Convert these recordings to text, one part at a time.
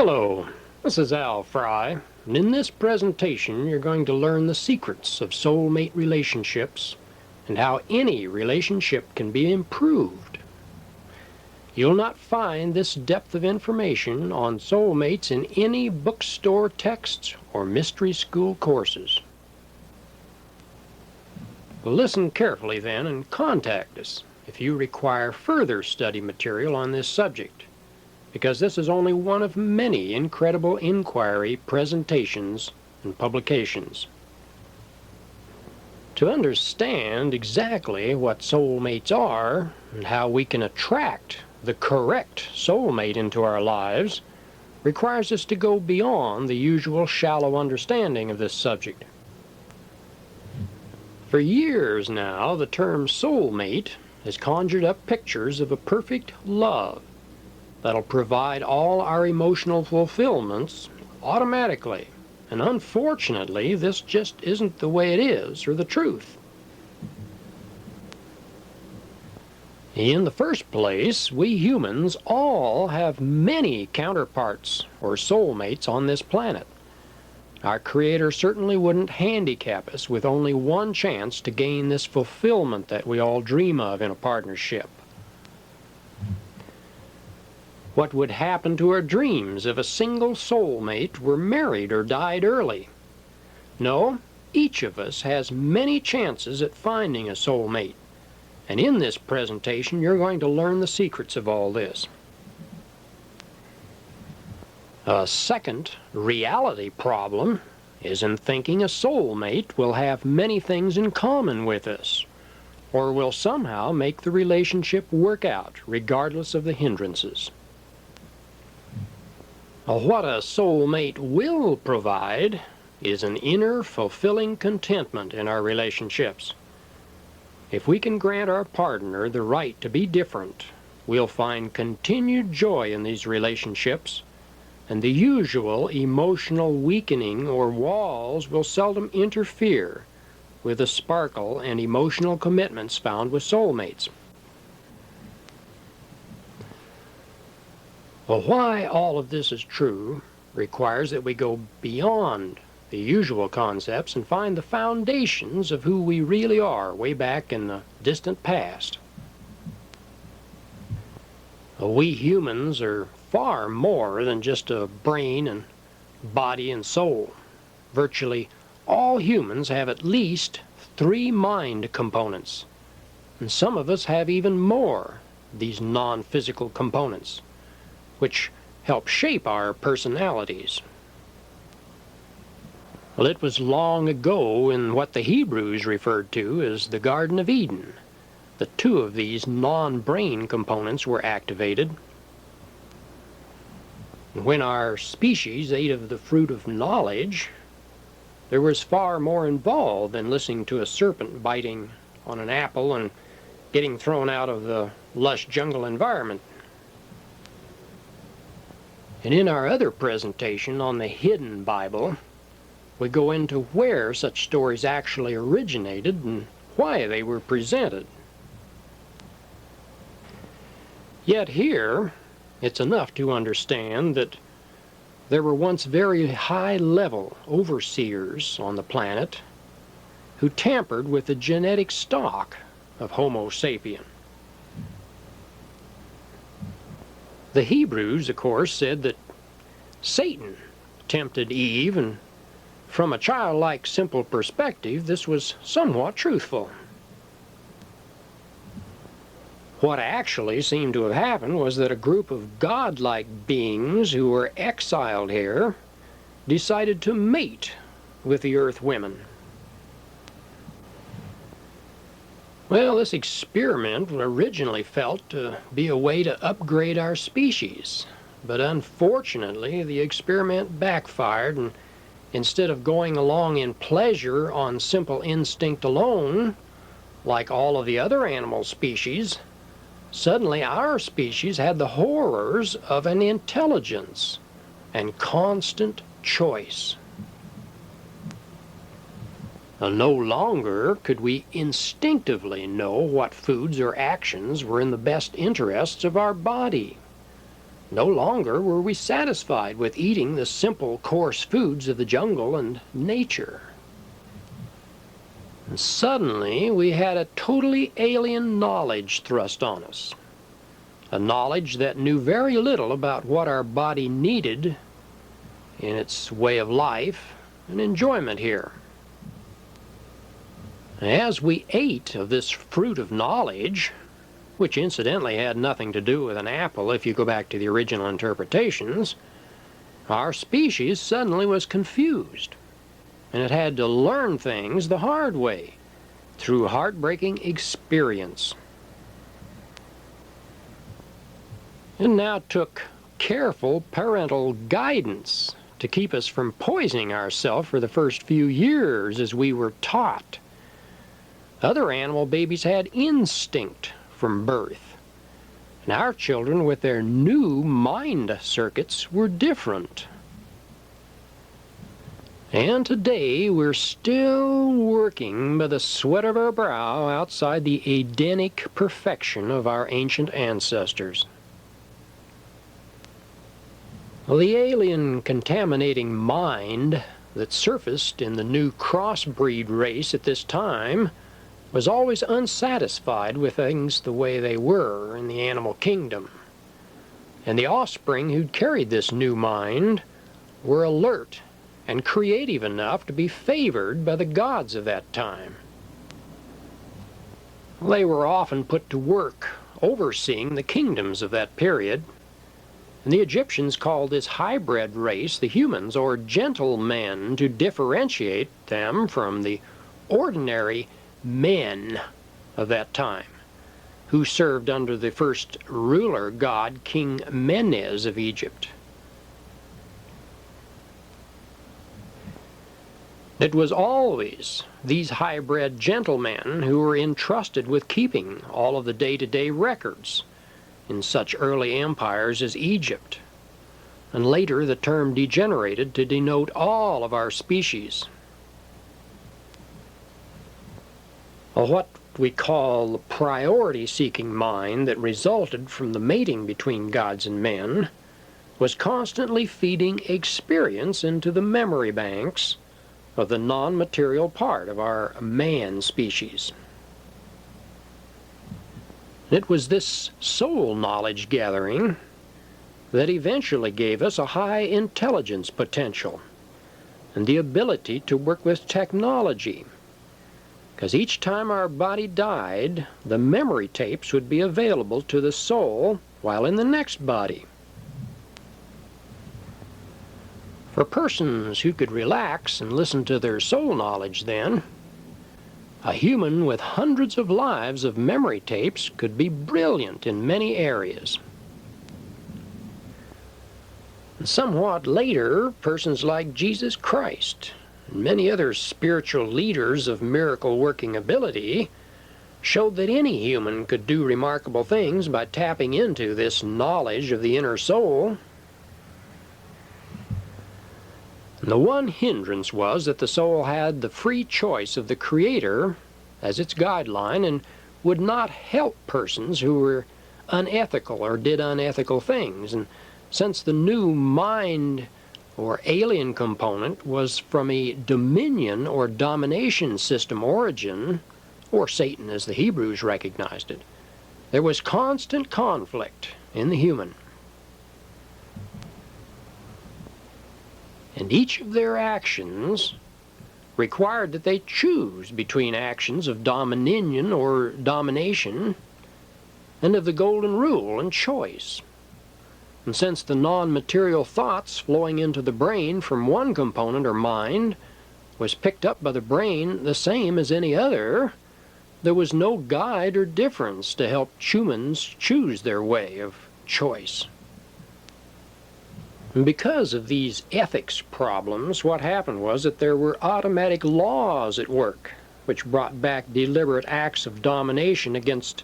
Hello, this is Al Fry, and in this presentation you're going to learn the secrets of soulmate relationships and how any relationship can be improved. You'll not find this depth of information on soulmates in any bookstore texts or mystery school courses. Listen carefully then and contact us if you require further study material on this subject, because this is only one of many incredible inquiry presentations and publications. To understand exactly what soulmates are and how we can attract the correct soulmate into our lives requires us to go beyond the usual shallow understanding of this subject. For years now, the term soulmate has conjured up pictures of a perfect love that'll provide all our emotional fulfillments automatically. And unfortunately, this just isn't the way it is, or the truth. In the first place, we humans all have many counterparts, or soulmates, on this planet. Our Creator certainly wouldn't handicap us with only one chance to gain this fulfillment that we all dream of in a partnership. What would happen to our dreams if a single soulmate were married or died early? No, each of us has many chances at finding a soulmate. And in this presentation, you're going to learn the secrets of all this. A second reality problem is in thinking a soulmate will have many things in common with us, or will somehow make the relationship work out regardless of the hindrances. What a soulmate will provide is an inner, fulfilling contentment in our relationships. If we can grant our partner the right to be different, we'll find continued joy in these relationships, and the usual emotional weakening or walls will seldom interfere with the sparkle and emotional commitments found with soulmates. Well, why all of this is true requires that we go beyond the usual concepts and find the foundations of who we really are way back in the distant past. We humans are far more than just a brain and body and soul. Virtually all humans have at least 3 mind components, and some of us have even more, these non-physical components, which help shape our personalities. Well, it was long ago in what the Hebrews referred to as the Garden of Eden that 2 of these non-brain components were activated. When our species ate of the fruit of knowledge, there was far more involved than listening to a serpent biting on an apple and getting thrown out of the lush jungle environment. And in our other presentation on the Hidden Bible, we go into where such stories actually originated and why they were presented. Yet here, it's enough to understand that there were once very high-level overseers on the planet who tampered with the genetic stock of Homo sapien. The Hebrews, of course, said that Satan tempted Eve, and from a childlike, simple perspective, this was somewhat truthful. What actually seemed to have happened was that a group of godlike beings who were exiled here decided to mate with the earth women. Well, this experiment was originally felt to be a way to upgrade our species, but unfortunately the experiment backfired, and instead of going along in pleasure on simple instinct alone, like all of the other animal species, suddenly our species had the horrors of an intelligence and constant choice. No longer could we instinctively know what foods or actions were in the best interests of our body. No longer were we satisfied with eating the simple, coarse foods of the jungle and nature. And suddenly we had a totally alien knowledge thrust on us. A knowledge that knew very little about what our body needed in its way of life and enjoyment here. As we ate of this fruit of knowledge, which incidentally had nothing to do with an apple if you go back to the original interpretations, our species suddenly was confused, and it had to learn things the hard way through heartbreaking experience. It now took careful parental guidance to keep us from poisoning ourselves for the first few years as we were taught. Other animal babies had instinct from birth, and our children with their new mind circuits were different. And today we're still working by the sweat of our brow outside the Edenic perfection of our ancient ancestors. Well, the alien contaminating mind that surfaced in the new crossbreed race at this time was always unsatisfied with things the way they were in the animal kingdom. And the offspring who'd carried this new mind were alert and creative enough to be favored by the gods of that time. They were often put to work overseeing the kingdoms of that period, and the Egyptians called this hybrid race the humans, or gentlemen, to differentiate them from the ordinary men of that time, who served under the first ruler god, King Menes of Egypt. It was always these hybrid gentlemen who were entrusted with keeping all of the day-to-day records in such early empires as Egypt, and later the term degenerated to denote all of our species. What we call the priority-seeking mind that resulted from the mating between gods and men was constantly feeding experience into the memory banks of the non-material part of our man species. It was this soul knowledge gathering that eventually gave us a high intelligence potential and the ability to work with technology, because each time our body died, the memory tapes would be available to the soul while in the next body. For persons who could relax and listen to their soul knowledge then, a human with hundreds of lives of memory tapes could be brilliant in many areas. And somewhat later, persons like Jesus Christ and many other spiritual leaders of miracle-working ability showed that any human could do remarkable things by tapping into this knowledge of the inner soul. And the one hindrance was that the soul had the free choice of the Creator as its guideline and would not help persons who were unethical or did unethical things. And since the new mind or alien component was from a dominion or domination system origin, or Satan as the Hebrews recognized it, there was constant conflict in the human. And each of their actions required that they choose between actions of dominion or domination and of the golden rule and choice. And since the non-material thoughts flowing into the brain from one component or mind was picked up by the brain the same as any other, there was no guide or difference to help humans choose their way of choice. And because of these ethics problems, what happened was that there were automatic laws at work, which brought back deliberate acts of domination against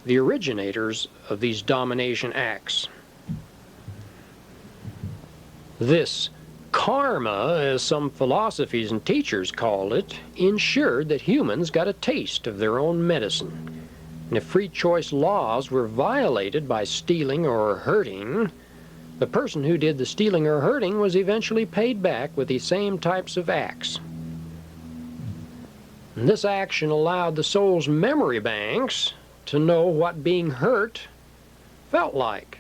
the originators of these domination acts. This karma, as some philosophies and teachers called it, ensured that humans got a taste of their own medicine. And if free choice laws were violated by stealing or hurting, The person who did the stealing or hurting was eventually paid back with the same types of acts. And this action allowed the soul's memory banks to know what being hurt felt like.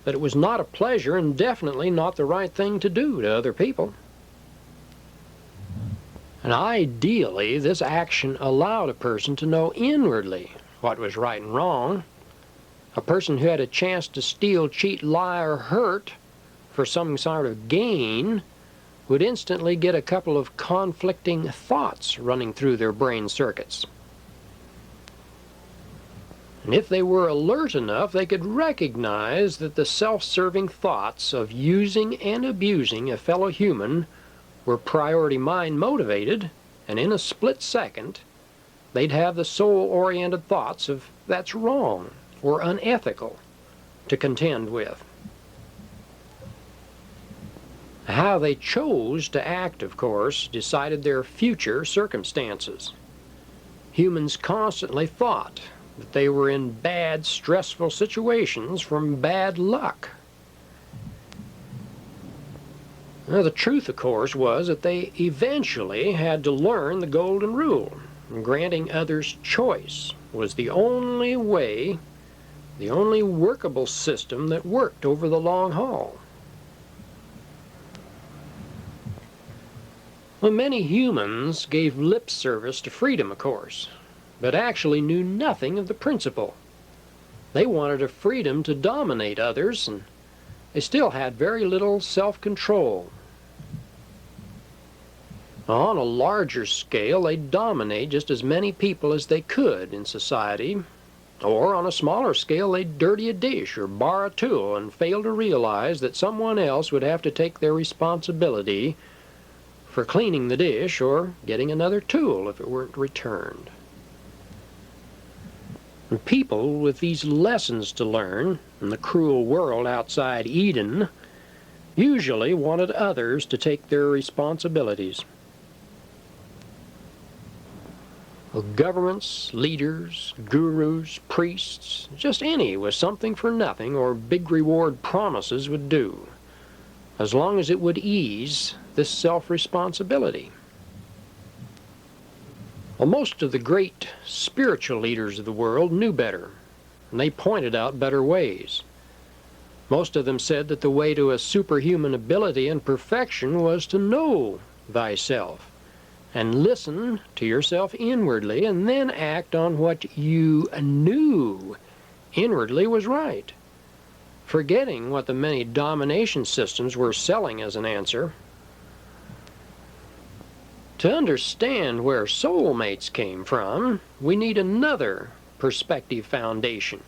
That it was not a pleasure and definitely not the right thing to do to other people. And ideally, this action allowed a person to know inwardly what was right and wrong. A person who had a chance to steal, cheat, lie, or hurt for some sort of gain would instantly get a couple of conflicting thoughts running through their brain circuits. And if they were alert enough, they could recognize that the self-serving thoughts of using and abusing a fellow human were priority mind motivated, and in a split second, they'd have the soul-oriented thoughts of that's wrong or unethical to contend with. How they chose to act, of course, decided their future circumstances. Humans constantly thought that they were in bad, stressful situations from bad luck. Now, the truth, of course, was that they eventually had to learn the golden rule. Granting others choice was the only way, the only workable system that worked over the long haul. Well, many humans gave lip service to freedom, of course, but actually knew nothing of the principle. They wanted a freedom to dominate others, and they still had very little self-control. On a larger scale, they'd dominate just as many people as they could in society, or on a smaller scale, they'd dirty a dish or bar a tool and fail to realize that someone else would have to take their responsibility for cleaning the dish or getting another tool if it weren't returned. And people with these lessons to learn in the cruel world outside Eden usually wanted others to take their responsibilities. Well, governments, leaders, gurus, priests, just any with something for nothing or big reward promises would do, as long as it would ease this self-responsibility. Well, most of the great spiritual leaders of the world knew better, and they pointed out better ways. Most of them said that the way to a superhuman ability and perfection was to know thyself, and listen to yourself inwardly, and then act on what you knew inwardly was right, forgetting what the many domination systems were selling as an answer. To understand where soulmates came from, we need another perspective foundation.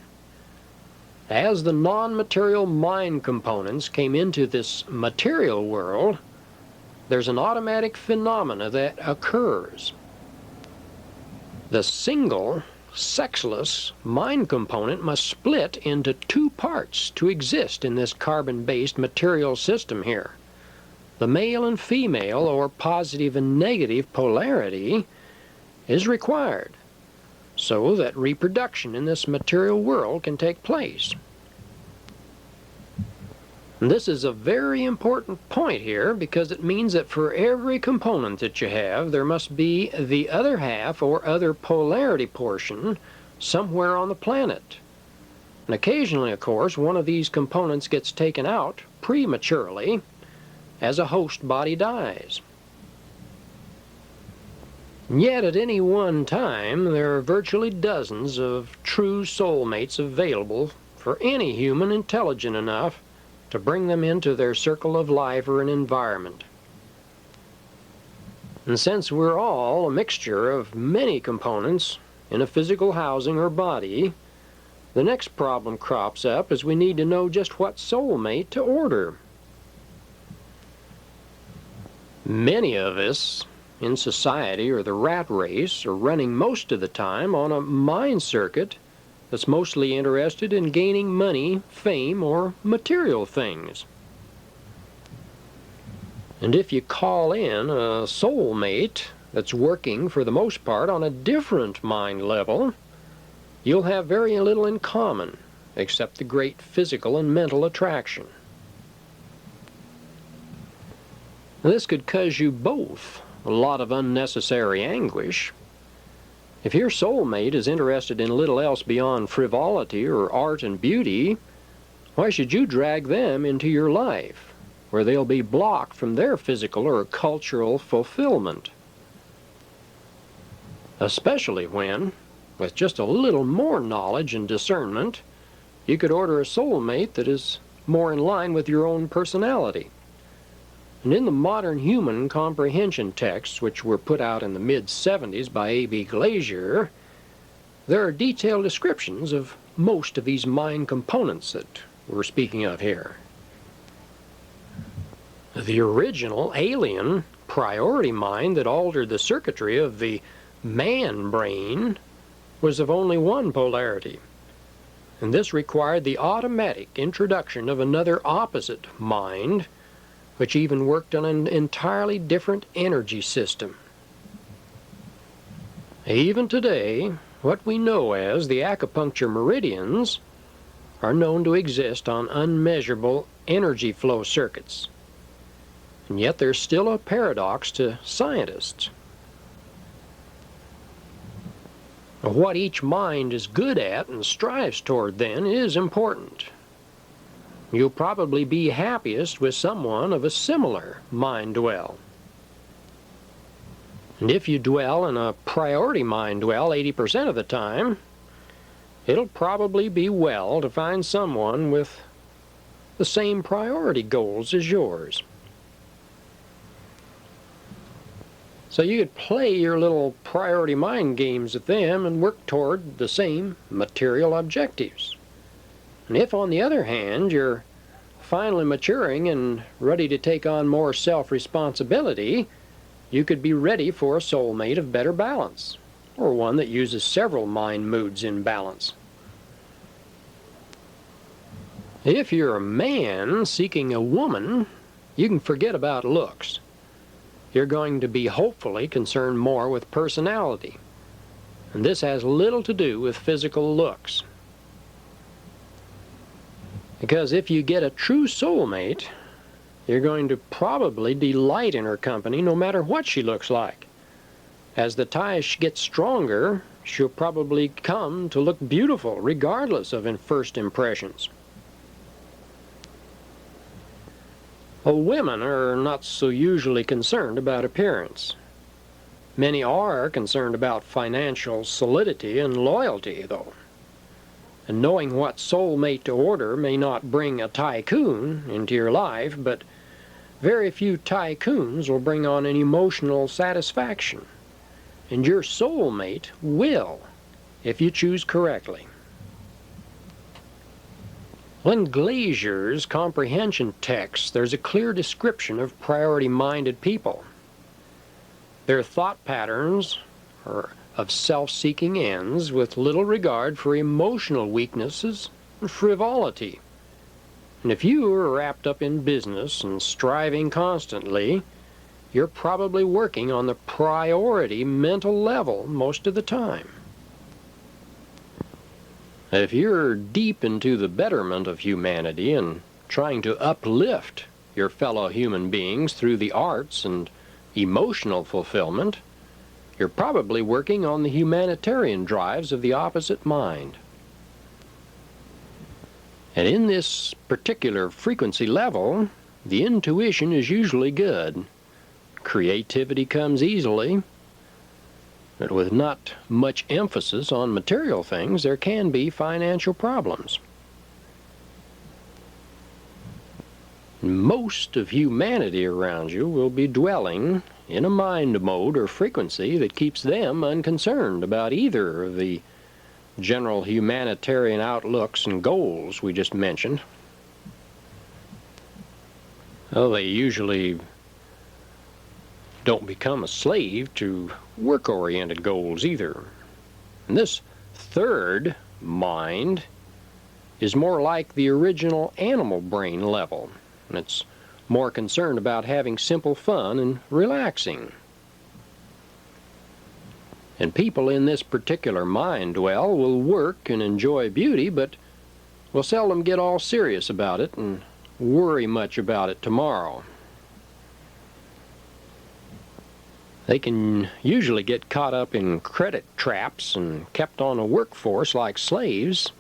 As the non-material mind components came into this material world, there's an automatic phenomena that occurs. The single, sexless mind component must split into two parts to exist in this carbon-based material system here. The male and female, or positive and negative polarity, is required so that reproduction in this material world can take place. And this is a very important point here, because it means that for every component that you have, there must be the other half or other polarity portion somewhere on the planet. And occasionally, of course, one of these components gets taken out prematurely as a host body dies. And yet at any one time, there are virtually dozens of true soulmates available for any human intelligent enough to bring them into their circle of life or an environment. And since we're all a mixture of many components in a physical housing or body, the next problem crops up as we need to know just what soulmate to order. Many of us in society or the rat race are running most of the time on a mind circuit that's mostly interested in gaining money, fame, or material things. And if you call in a soulmate that's working for the most part on a different mind level, you'll have very little in common except the great physical and mental attraction. This could cause you both a lot of unnecessary anguish. If your soulmate is interested in little else beyond frivolity or art and beauty, why should you drag them into your life, where they'll be blocked from their physical or cultural fulfillment? Especially when, with just a little more knowledge and discernment, you could order a soulmate that is more in line with your own personality. And in the modern human comprehension texts, which were put out in the mid-70s by A.B. Glazier, there are detailed descriptions of most of these mind components that we're speaking of here. The original alien priority mind that altered the circuitry of the man brain was of only one polarity, and this required the automatic introduction of another opposite mind, which even worked on an entirely different energy system. Even today, what we know as the acupuncture meridians are known to exist on unmeasurable energy flow circuits. And yet there's still a paradox to scientists. What each mind is good at and strives toward then is important. You'll probably be happiest with someone of a similar mind dwell. And if you dwell in a priority mind dwell 80% of the time, it'll probably be well to find someone with the same priority goals as yours. So you could play your little priority mind games with them and work toward the same material objectives. And if, on the other hand, you're finally maturing and ready to take on more self-responsibility, you could be ready for a soulmate of better balance, or one that uses several mind moods in balance. If you're a man seeking a woman, you can forget about looks. You're going to be hopefully concerned more with personality, and this has little to do with physical looks. Because if you get a true soulmate, you're going to probably delight in her company no matter what she looks like. As the tie gets stronger, she'll probably come to look beautiful regardless of first impressions. Women are not so usually concerned about appearance. Many are concerned about financial solidity and loyalty, though. And knowing what soulmate to order may not bring a tycoon into your life, but very few tycoons will bring on an emotional satisfaction. And your soulmate will, if you choose correctly. In Glazier's comprehension text, there's a clear description of priority-minded people. Their thought patterns are of self-seeking ends with little regard for emotional weaknesses and frivolity. And if you are wrapped up in business and striving constantly, you're probably working on the priority mental level most of the time. If you're deep into the betterment of humanity and trying to uplift your fellow human beings through the arts and emotional fulfillment, you're probably working on the humanitarian drives of the opposite mind. And in this particular frequency level, the intuition is usually good. Creativity comes easily, but with not much emphasis on material things, there can be financial problems. Most of humanity around you will be dwelling in a mind mode or frequency that keeps them unconcerned about either of the general humanitarian outlooks and goals we just mentioned. Well, they usually don't become a slave to work-oriented goals either. And this third mind is more like the original animal brain level, and it's more concerned about having simple fun and relaxing. And people in this particular mind dwell will work and enjoy beauty, but will seldom get all serious about it and worry much about it tomorrow. They can usually get caught up in credit traps and kept on a workforce like slaves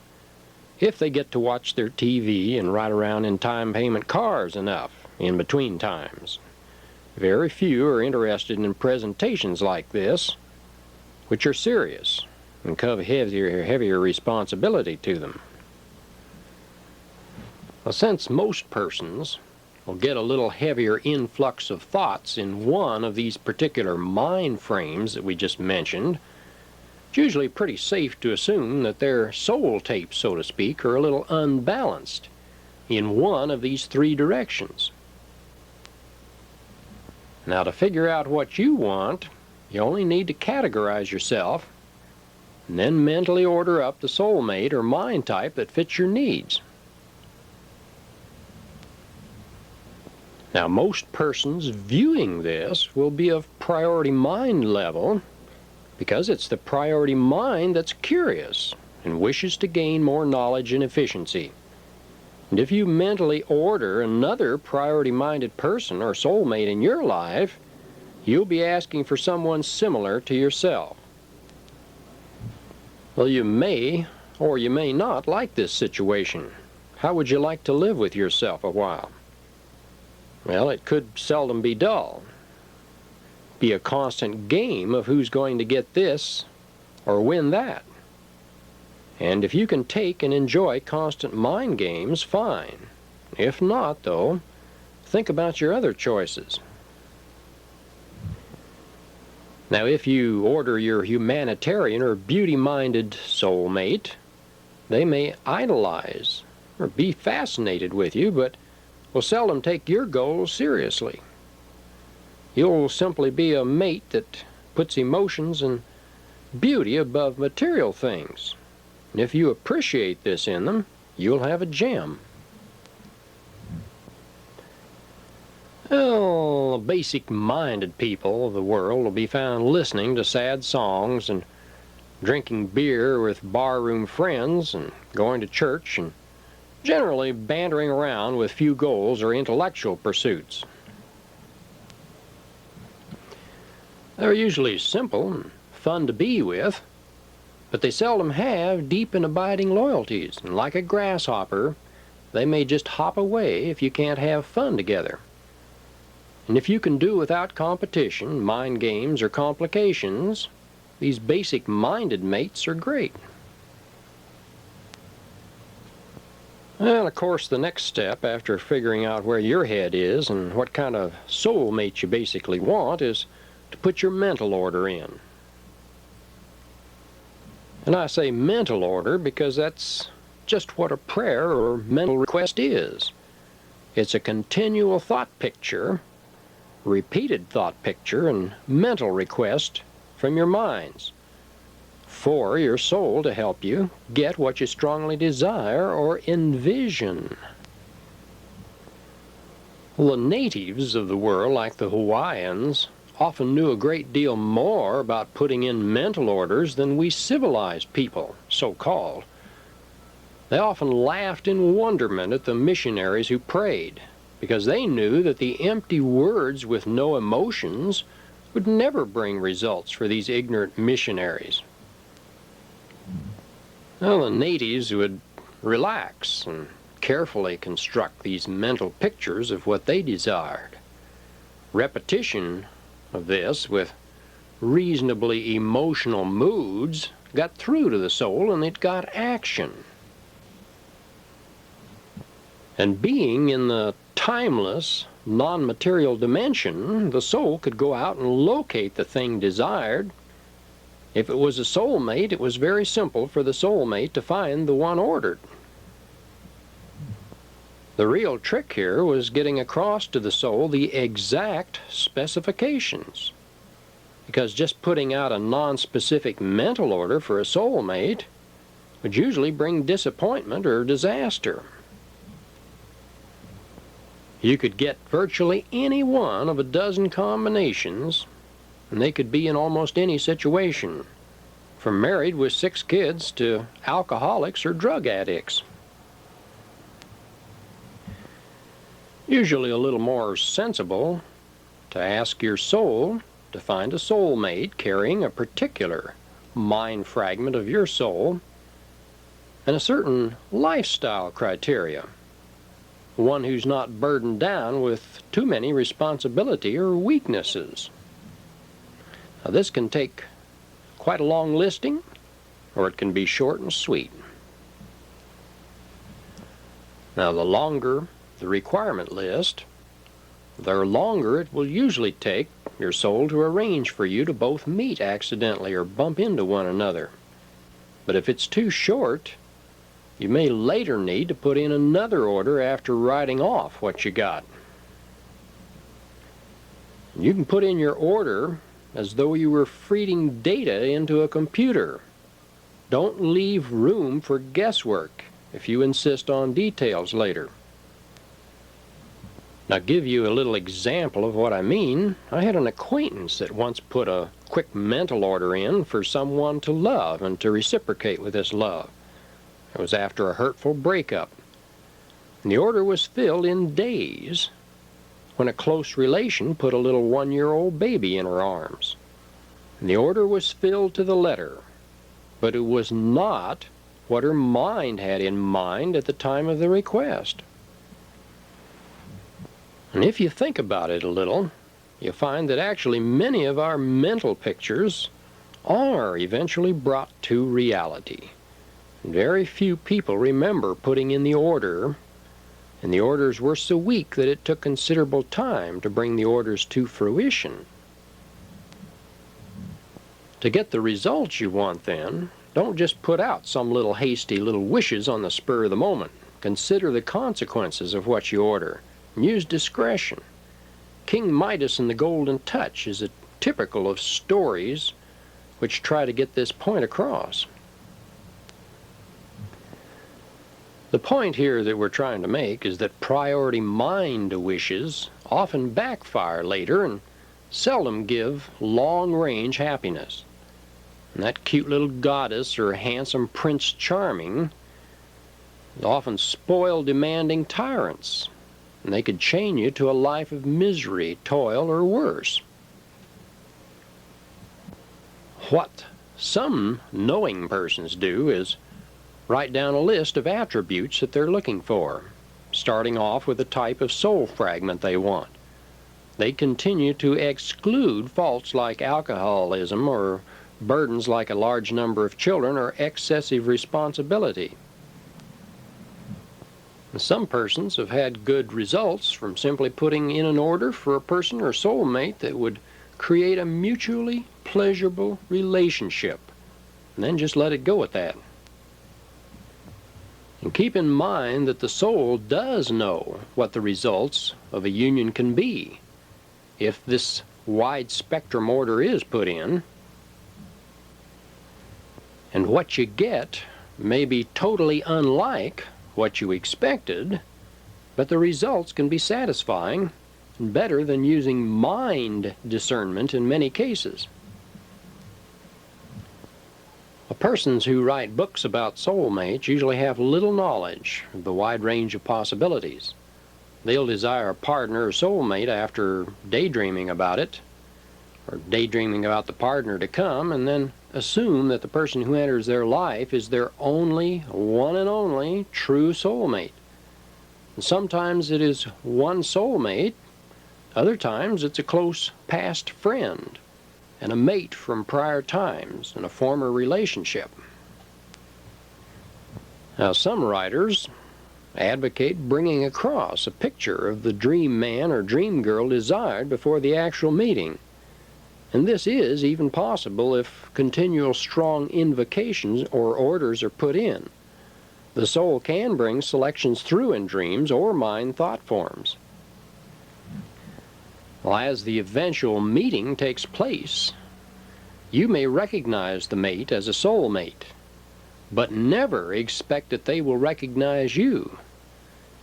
if they get to watch their TV and ride around in time payment cars enough in between times. Very few are interested in presentations like this, which are serious and have heavier responsibility to them. Well, since most persons will get a little heavier influx of thoughts in one of these particular mind frames that we just mentioned, it's usually pretty safe to assume that their soul tapes, so to speak, are a little unbalanced in one of these three directions. Now, to figure out what you want, you only need to categorize yourself and then mentally order up the soulmate or mind type that fits your needs. Now, most persons viewing this will be of priority mind level because it's the priority mind that's curious and wishes to gain more knowledge and efficiency. And if you mentally order another priority-minded person or soulmate in your life, you'll be asking for someone similar to yourself. Well, you may or you may not like this situation. How would you like to live with yourself a while? Well, it could seldom be dull. Be a constant game of who's going to get this or win that. And if you can take and enjoy constant mind games, fine. If not, though, think about your other choices. Now, if you order your humanitarian or beauty-minded soulmate, they may idolize or be fascinated with you, but will seldom take your goals seriously. You'll simply be a mate that puts emotions and beauty above material things. And if you appreciate this in them, you'll have a gem. Well, the basic-minded people of the world will be found listening to sad songs and drinking beer with barroom friends and going to church and generally bantering around with few goals or intellectual pursuits. They're usually simple and fun to be with, but they seldom have deep and abiding loyalties, and like a grasshopper, they may just hop away if you can't have fun together. And if you can do without competition, mind games, or complications, these basic-minded mates are great. Well, of course, the next step after figuring out where your head is and what kind of soulmate you basically want is to put your mental order in. And I say mental order because that's just what a prayer or mental request is. It's a continual thought picture, repeated thought picture, and mental request from your minds for your soul to help you get what you strongly desire or envision. Well, the natives of the world, like the Hawaiians, often knew a great deal more about putting in mental orders than we civilized people, so-called. They often laughed in wonderment at the missionaries who prayed, because they knew that the empty words with no emotions would never bring results for these ignorant missionaries. Well, the natives would relax and carefully construct these mental pictures of what they desired. Repetition of this with reasonably emotional moods got through to the soul, and it got action. And being in the timeless, non-material dimension, the soul could go out and locate the thing desired. If it was a soulmate, it was very simple for the soulmate to find the one ordered. The real trick here was getting across to the soul the exact specifications, because just putting out a non-specific mental order for a soulmate would usually bring disappointment or disaster. You could get virtually any one of a dozen combinations, and they could be in almost any situation, from married with 6 kids to alcoholics or drug addicts. Usually a little more sensible to ask your soul to find a soulmate carrying a particular mind fragment of your soul and a certain lifestyle criteria, one who's not burdened down with too many responsibility or weaknesses. Now, this can take quite a long listing, or it can be short and sweet. Now, the longer the requirement list, the longer it will usually take your soul to arrange for you to both meet accidentally or bump into one another. But if it's too short, you may later need to put in another order after writing off what you got. You can put in your order as though you were feeding data into a computer. Don't leave room for guesswork if you insist on details later. Now, give you a little example of what I mean. I had an acquaintance that once put a quick mental order in for someone to love and to reciprocate with this love. It was after a hurtful breakup. And the order was filled in days when a close relation put a little 1-year-old baby in her arms. And the order was filled to the letter, but it was not what her mind had in mind at the time of the request. And if you think about it a little, you'll find that actually many of our mental pictures are eventually brought to reality. Very few people remember putting in the order, and the orders were so weak that it took considerable time to bring the orders to fruition. To get the results you want, then, don't just put out some little hasty little wishes on the spur of the moment. Consider the consequences of what you order. Use discretion. King Midas and the Golden Touch is a typical of stories which try to get this point across. The point here that we're trying to make is that priority mind wishes often backfire later and seldom give long-range happiness. And that cute little goddess or handsome Prince Charming is often spoiled, demanding tyrants, and they could chain you to a life of misery, toil, or worse. What some knowing persons do is write down a list of attributes that they're looking for, starting off with the type of soul fragment they want. They continue to exclude faults like alcoholism or burdens like a large number of children or excessive responsibility. Some persons have had good results from simply putting in an order for a person or soulmate that would create a mutually pleasurable relationship, and then just let it go at that. And keep in mind that the soul does know what the results of a union can be if this wide spectrum order is put in, and what you get may be totally unlike what you expected, but the results can be satisfying and better than using mind discernment in many cases. Persons who write books about soulmates usually have little knowledge of the wide range of possibilities. They'll desire a partner or soulmate after daydreaming about it, or daydreaming about the partner to come, and then assume that the person who enters their life is their only, one and only, true soulmate. And sometimes it is one soulmate, other times it's a close past friend, and a mate from prior times in a former relationship. Now, some writers advocate bringing across a picture of the dream man or dream girl desired before the actual meeting. And this is even possible if continual strong invocations or orders are put in. The soul can bring selections through in dreams or mind thought forms. Well, as the eventual meeting takes place, you may recognize the mate as a soul mate, but never expect that they will recognize you.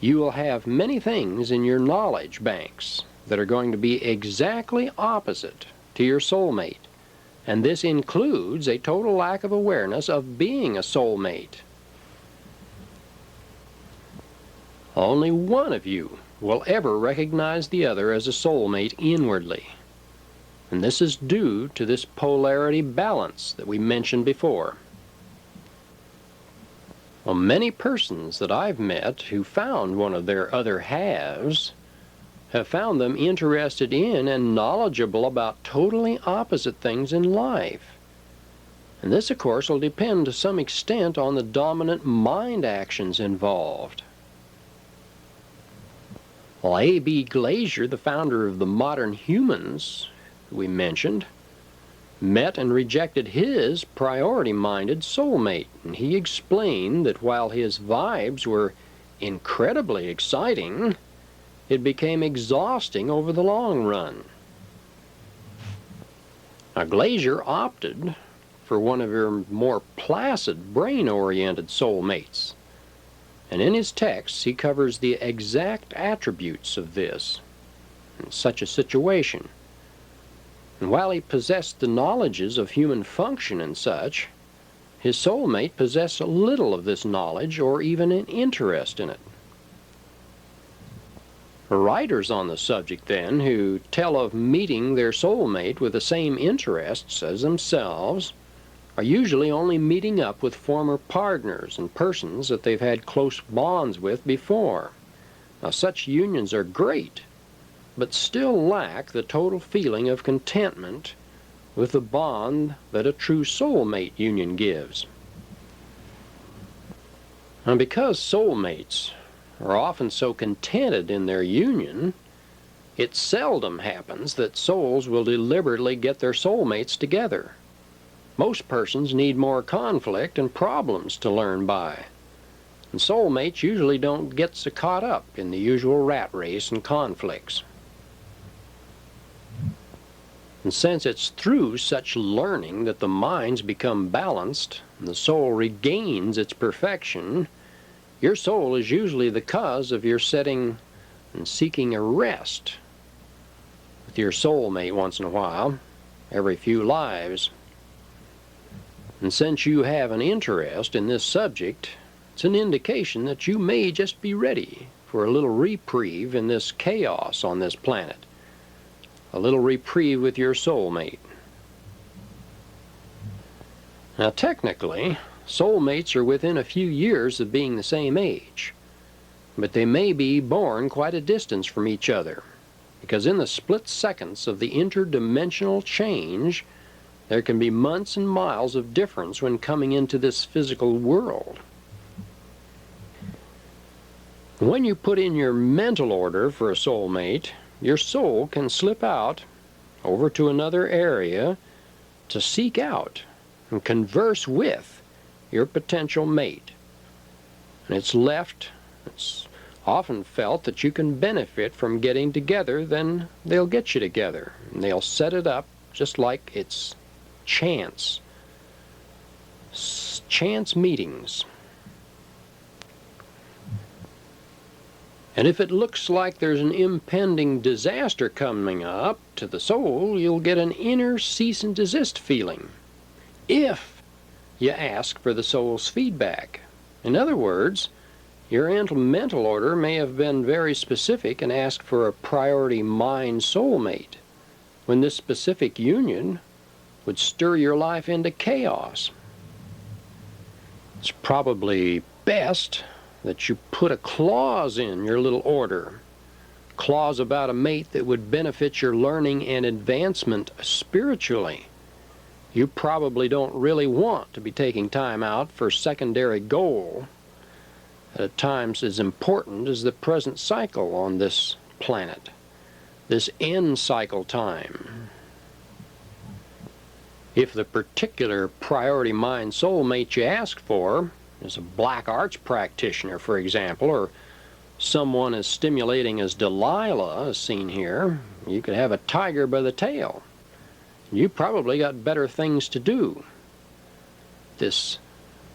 You will have many things in your knowledge banks that are going to be exactly opposite to your soulmate, and this includes a total lack of awareness of being a soulmate. Only one of you will ever recognize the other as a soulmate inwardly. And this is due to this polarity balance that we mentioned before. Well, many persons that I've met who found one of their other halves have found them interested in and knowledgeable about totally opposite things in life. And this, of course, will depend to some extent on the dominant mind actions involved. Well, A.B. Glazer, the founder of the Modern Humans, who we mentioned, met and rejected his priority-minded soulmate, and he explained that while his vibes were incredibly exciting, it became exhausting over the long run. Now, Glazer opted for one of her more placid, brain-oriented soulmates, and in his texts he covers the exact attributes of this in such a situation. And while he possessed the knowledges of human function and such, his soulmate possessed little of this knowledge or even an interest in it. Writers on the subject, then, who tell of meeting their soulmate with the same interests as themselves, are usually only meeting up with former partners and persons that they've had close bonds with before. Now, such unions are great, but still lack the total feeling of contentment with the bond that a true soulmate union gives. And because soulmates are often so contented in their union, it seldom happens that souls will deliberately get their soulmates together. Most persons need more conflict and problems to learn by, and soulmates usually don't get so caught up in the usual rat race and conflicts. And since it's through such learning that the minds become balanced and the soul regains its perfection, your soul is usually the cause of your setting and seeking a rest with your soulmate once in a while, every few lives. And since you have an interest in this subject, it's an indication that you may just be ready for a little reprieve in this chaos on this planet. A little reprieve with your soulmate. Now, technically, soulmates are within a few years of being the same age, but they may be born quite a distance from each other, because in the split seconds of the interdimensional change, there can be months and miles of difference when coming into this physical world. When you put in your mental order for a soulmate, your soul can slip out over to another area to seek out and converse with your potential mate. And it's often felt that you can benefit from getting together, then they'll get you together. And they'll set it up just like it's chance meetings. And if it looks like there's an impending disaster coming up to the soul, you'll get an inner cease and desist feeling if you ask for the soul's feedback. In other words, your mental order may have been very specific and asked for a priority mind soulmate, when this specific union would stir your life into chaos. It's probably best that you put a clause in your little order, clause about a mate that would benefit your learning and advancement spiritually. You probably don't really want to be taking time out for secondary goal at times as important as the present cycle on this planet, this end cycle time. If the particular priority mind soulmate you ask for is a black arts practitioner, for example, or someone as stimulating as Delilah, as seen here, you could have a tiger by the tail. You probably got better things to do this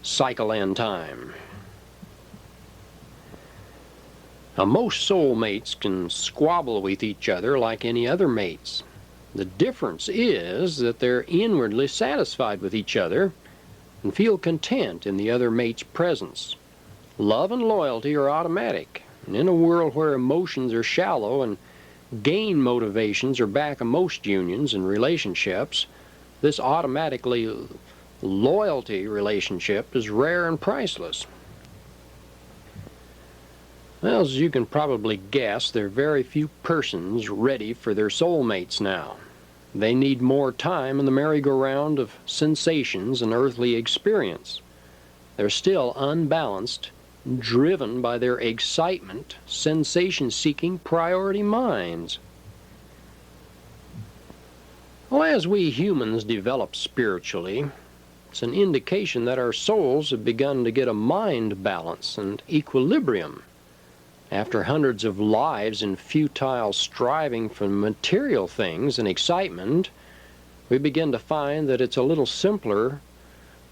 cycle end time. Now, most soulmates can squabble with each other like any other mates. The difference is that they're inwardly satisfied with each other and feel content in the other mate's presence. Love and loyalty are automatic, And in a world where emotions are shallow and gain motivations are back of most unions and relationships, this automatically loyalty relationship is rare and priceless. Well, as you can probably guess, there are very few persons ready for their soulmates now. They need more time in the merry-go-round of sensations and earthly experience. They're still unbalanced, driven by their excitement, sensation-seeking priority minds. Well, as we humans develop spiritually, it's an indication that our souls have begun to get a mind balance and equilibrium. After hundreds of lives in futile striving for material things and excitement, we begin to find that it's a little simpler,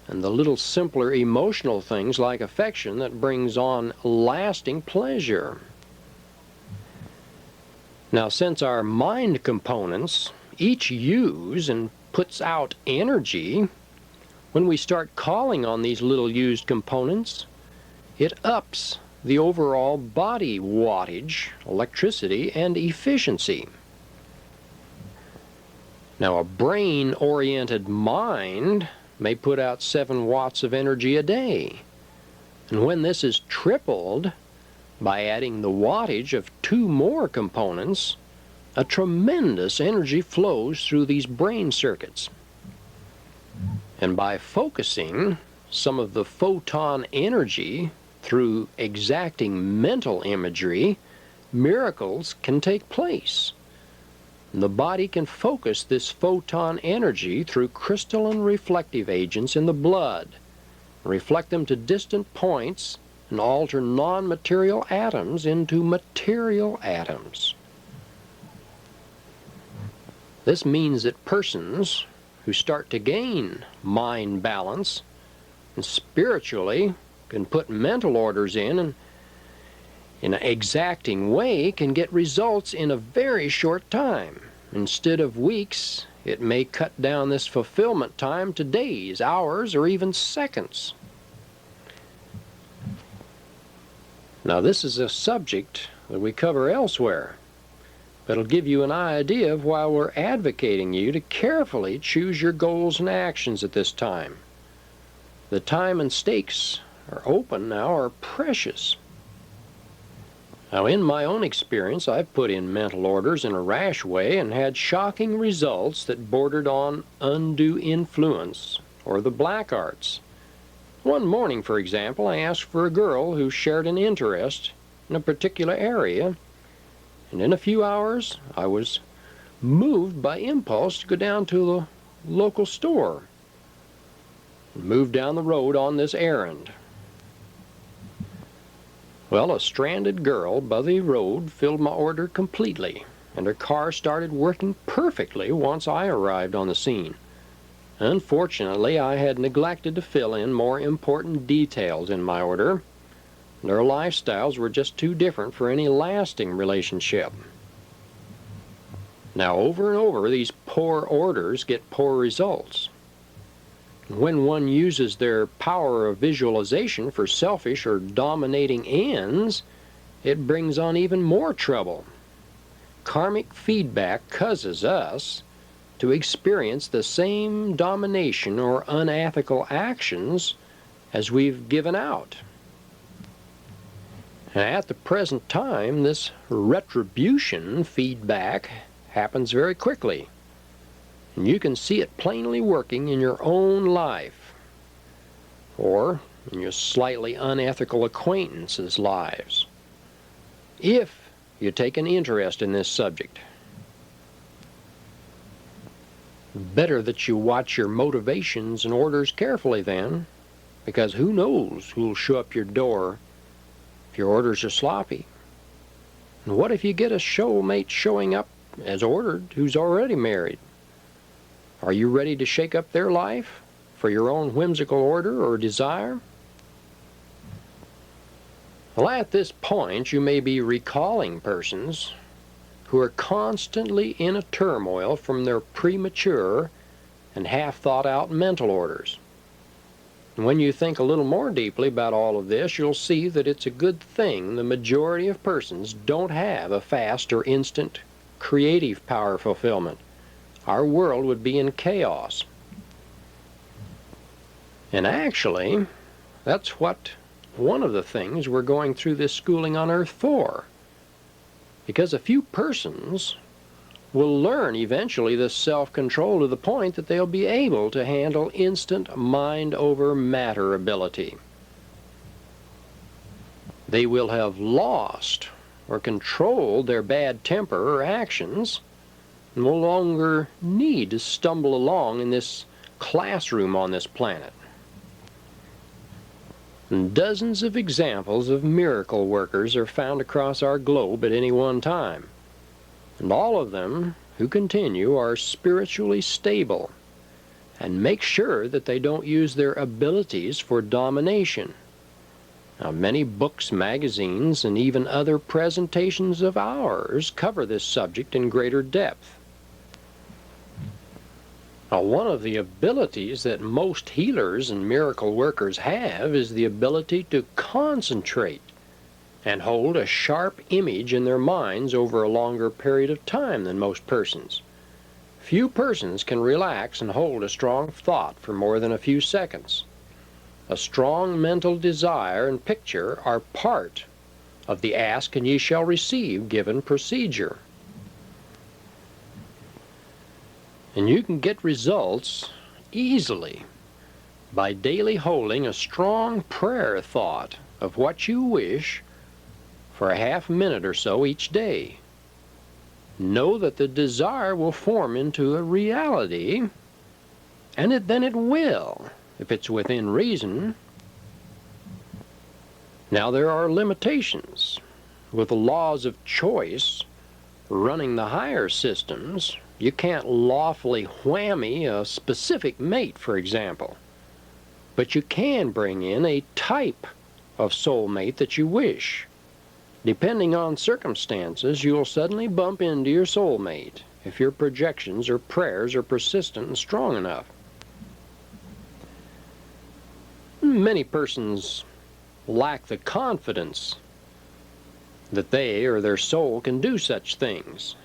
and the little simpler emotional things like affection that brings on lasting pleasure. Now, since our mind components each use and puts out energy, when we start calling on these little used components, it ups the overall body wattage, electricity, and efficiency. Now, a brain-oriented mind may put out 7 watts of energy a day. And when this is tripled by adding the wattage of 2 more components, a tremendous energy flows through these brain circuits. And by focusing some of the photon energy through exacting mental imagery, miracles can take place. The body can focus this photon energy through crystalline reflective agents in the blood, reflect them to distant points, and alter non-material atoms into material atoms. This means that persons who start to gain mind balance and spiritually can put mental orders in and in an exacting way can get results in a very short time. Instead of weeks, it may cut down this fulfillment time to days, hours, or even seconds. Now, this is a subject that we cover elsewhere, but it'll give you an idea of why we're advocating you to carefully choose your goals and actions at this time. The time and stakes are open now are precious. Now, in my own experience, I've put in mental orders in a rash way and had shocking results that bordered on undue influence or the black arts. One morning, for example, I asked for a girl who shared an interest in a particular area, and in a few hours I was moved by impulse to go down to the local store and move down the road on this errand. Well, a stranded girl by the road filled my order completely, and her car started working perfectly once I arrived on the scene. Unfortunately, I had neglected to fill in more important details in my order. Their lifestyles were just too different for any lasting relationship. Now, over and over, these poor orders get poor results. When one uses their power of visualization for selfish or dominating ends, it brings on even more trouble. Karmic feedback causes us to experience the same domination or unethical actions as we've given out. At the present time, this retribution feedback happens very quickly. And you can see it plainly working in your own life or in your slightly unethical acquaintances' lives, if you take an interest in this subject. Better that you watch your motivations and orders carefully then, because who knows who'll show up your door if your orders are sloppy. And what if you get a soulmate showing up as ordered who's already married? Are you ready to shake up their life for your own whimsical order or desire? Well, at this point, you may be recalling persons who are constantly in a turmoil from their premature and half-thought-out mental orders. And when you think a little more deeply about all of this, you'll see that it's a good thing the majority of persons don't have a fast or instant creative power fulfillment. Our world would be in chaos. And actually, that's one of the things we're going through this schooling on Earth for. Because a few persons will learn eventually this self-control to the point that they'll be able to handle instant mind-over-matter ability. They will have lost or controlled their bad temper or actions and no longer need to stumble along in this classroom on this planet. And dozens of examples of miracle workers are found across our globe at any one time. And all of them who continue are spiritually stable and make sure that they don't use their abilities for domination. Now, many books, magazines, and even other presentations of ours cover this subject in greater depth. Now, one of the abilities that most healers and miracle workers have is the ability to concentrate and hold a sharp image in their minds over a longer period of time than most persons. Few persons can relax and hold a strong thought for more than a few seconds. A strong mental desire and picture are part of the ask and ye shall receive given procedure. And you can get results easily by daily holding a strong prayer thought of what you wish for a half minute or so each day. Know that the desire will form into a reality, and then it will, if it's within reason. Now, there are limitations. With the laws of choice running the higher systems, you can't lawfully whammy a specific mate, for example. But you can bring in a type of soulmate that you wish. Depending on circumstances, you'll suddenly bump into your soulmate if your projections or prayers are persistent and strong enough. Many persons lack the confidence that they or their soul can do such things.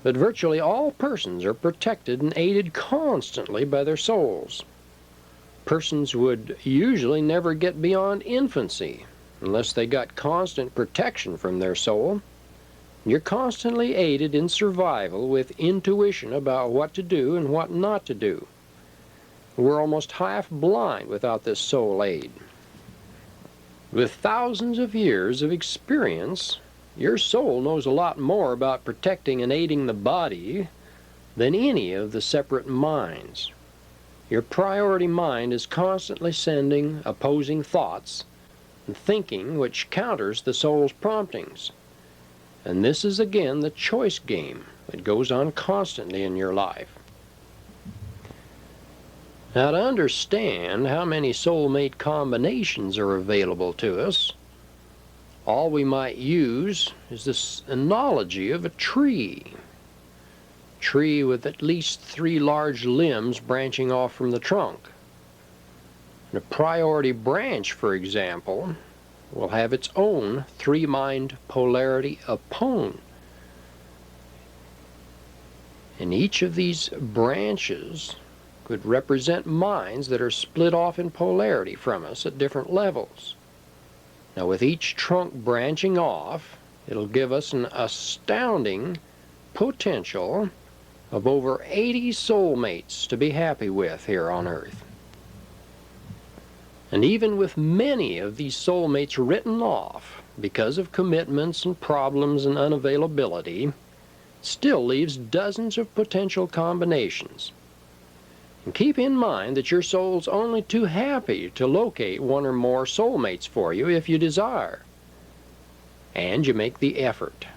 But virtually all persons are protected and aided constantly by their souls. Persons would usually never get beyond infancy unless they got constant protection from their soul. You're constantly aided in survival with intuition about what to do and what not to do. We're almost half blind without this soul aid. With thousands of years of experience, your soul knows a lot more about protecting and aiding the body than any of the separate minds. Your priority mind is constantly sending opposing thoughts and thinking which counters the soul's promptings. And this is again the choice game that goes on constantly in your life. Now, to understand how many soulmate combinations are available to us, all we might use is this analogy of a tree. Tree with at least 3 large limbs branching off from the trunk. And a priority branch, for example, will have its own 3-mind polarity opponent. And each of these branches could represent minds that are split off in polarity from us at different levels. Now, with each trunk branching off, it'll give us an astounding potential of over 80 soulmates to be happy with here on Earth. And even with many of these soulmates written off because of commitments and problems and unavailability, still leaves dozens of potential combinations. And keep in mind that your soul's only too happy to locate one or more soulmates for you if you desire, and you make the effort.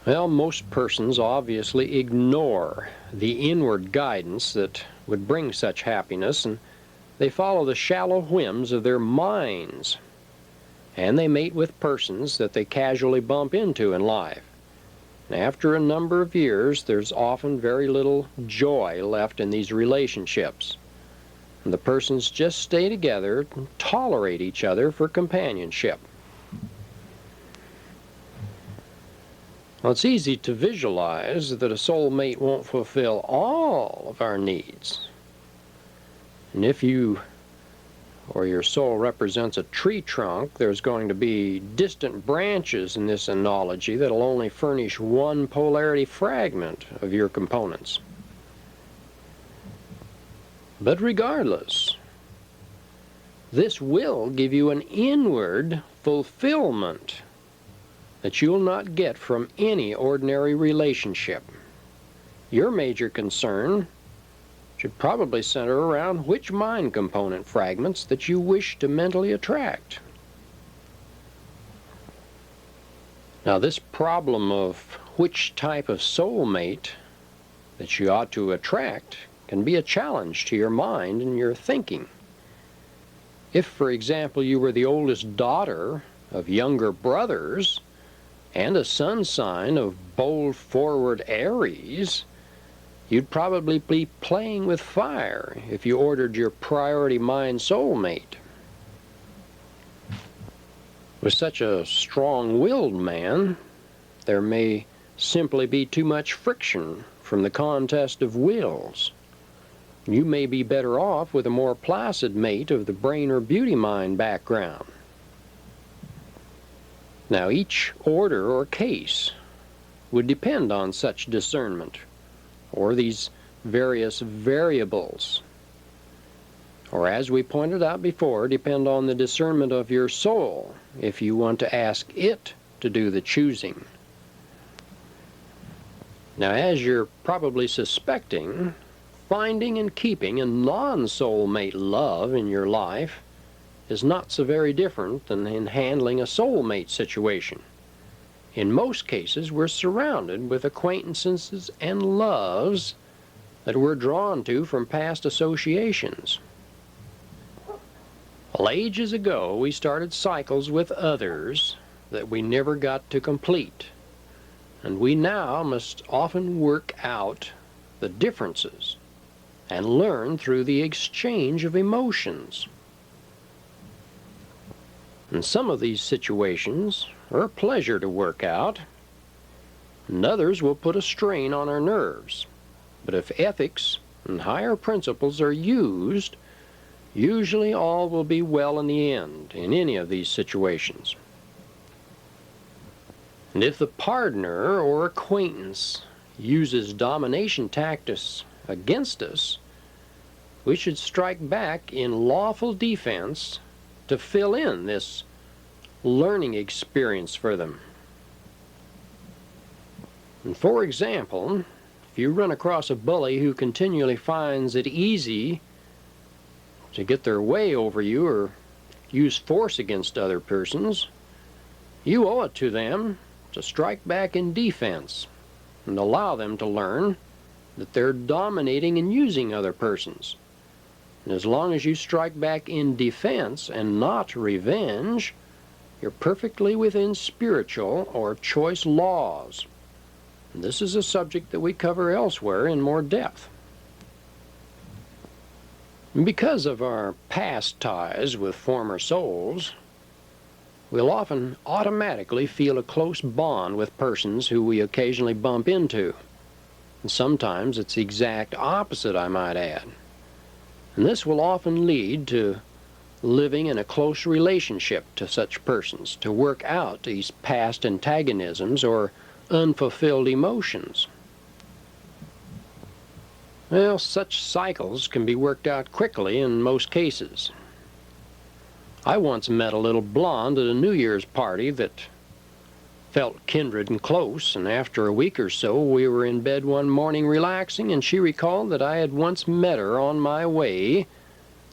Well, most persons obviously ignore the inward guidance that would bring such happiness, and they follow the shallow whims of their minds, and they mate with persons that they casually bump into in life. After a number of years, there's often very little joy left in these relationships. And the persons just stay together and tolerate each other for companionship. Well, it's easy to visualize that a soulmate won't fulfill all of our needs. And if you or your soul represents a tree trunk, there's going to be distant branches in this analogy that'll only furnish one polarity fragment of your components. But regardless, this will give you an inward fulfillment that you'll not get from any ordinary relationship. Your major concern should probably center around which mind component fragments that you wish to mentally attract. Now, this problem of which type of soulmate that you ought to attract can be a challenge to your mind and your thinking. If, for example, you were the oldest daughter of younger brothers and a sun sign of bold, forward Aries, you'd probably be playing with fire if you ordered your priority mind soulmate. With such a strong-willed man, there may simply be too much friction from the contest of wills. You may be better off with a more placid mate of the brain or beauty mind background. Now, each order or case would depend on such discernment, or these various variables, or, as we pointed out before, depend on the discernment of your soul if you want to ask it to do the choosing. Now, as you're probably suspecting, finding and keeping a non-soulmate love in your life is not so very different than in handling a soulmate situation. In most cases, we're surrounded with acquaintances and loves that we're drawn to from past associations. Well, ages ago, we started cycles with others that we never got to complete, and we now must often work out the differences and learn through the exchange of emotions. And some of these situations are a pleasure to work out, and others will put a strain on our nerves. But if ethics and higher principles are used, usually all will be well in the end in any of these situations. And if the partner or acquaintance uses domination tactics against us, we should strike back in lawful defense to fill in this learning experience for them. And for example, if you run across a bully who continually finds it easy to get their way over you or use force against other persons, you owe it to them to strike back in defense and allow them to learn that they're dominating and using other persons. And as long as you strike back in defense and not revenge, you're perfectly within spiritual or choice laws. And this is a subject that we cover elsewhere in more depth. And because of our past ties with former souls, we'll often automatically feel a close bond with persons who we occasionally bump into. And sometimes it's the exact opposite, I might add. And this will often lead to living in a close relationship to such persons to work out these past antagonisms or unfulfilled emotions. Well, such cycles can be worked out quickly in most cases. I once met a little blonde at a New Year's party that felt kindred and close, and after a week or so we were in bed one morning relaxing, and she recalled that I had once met her on my way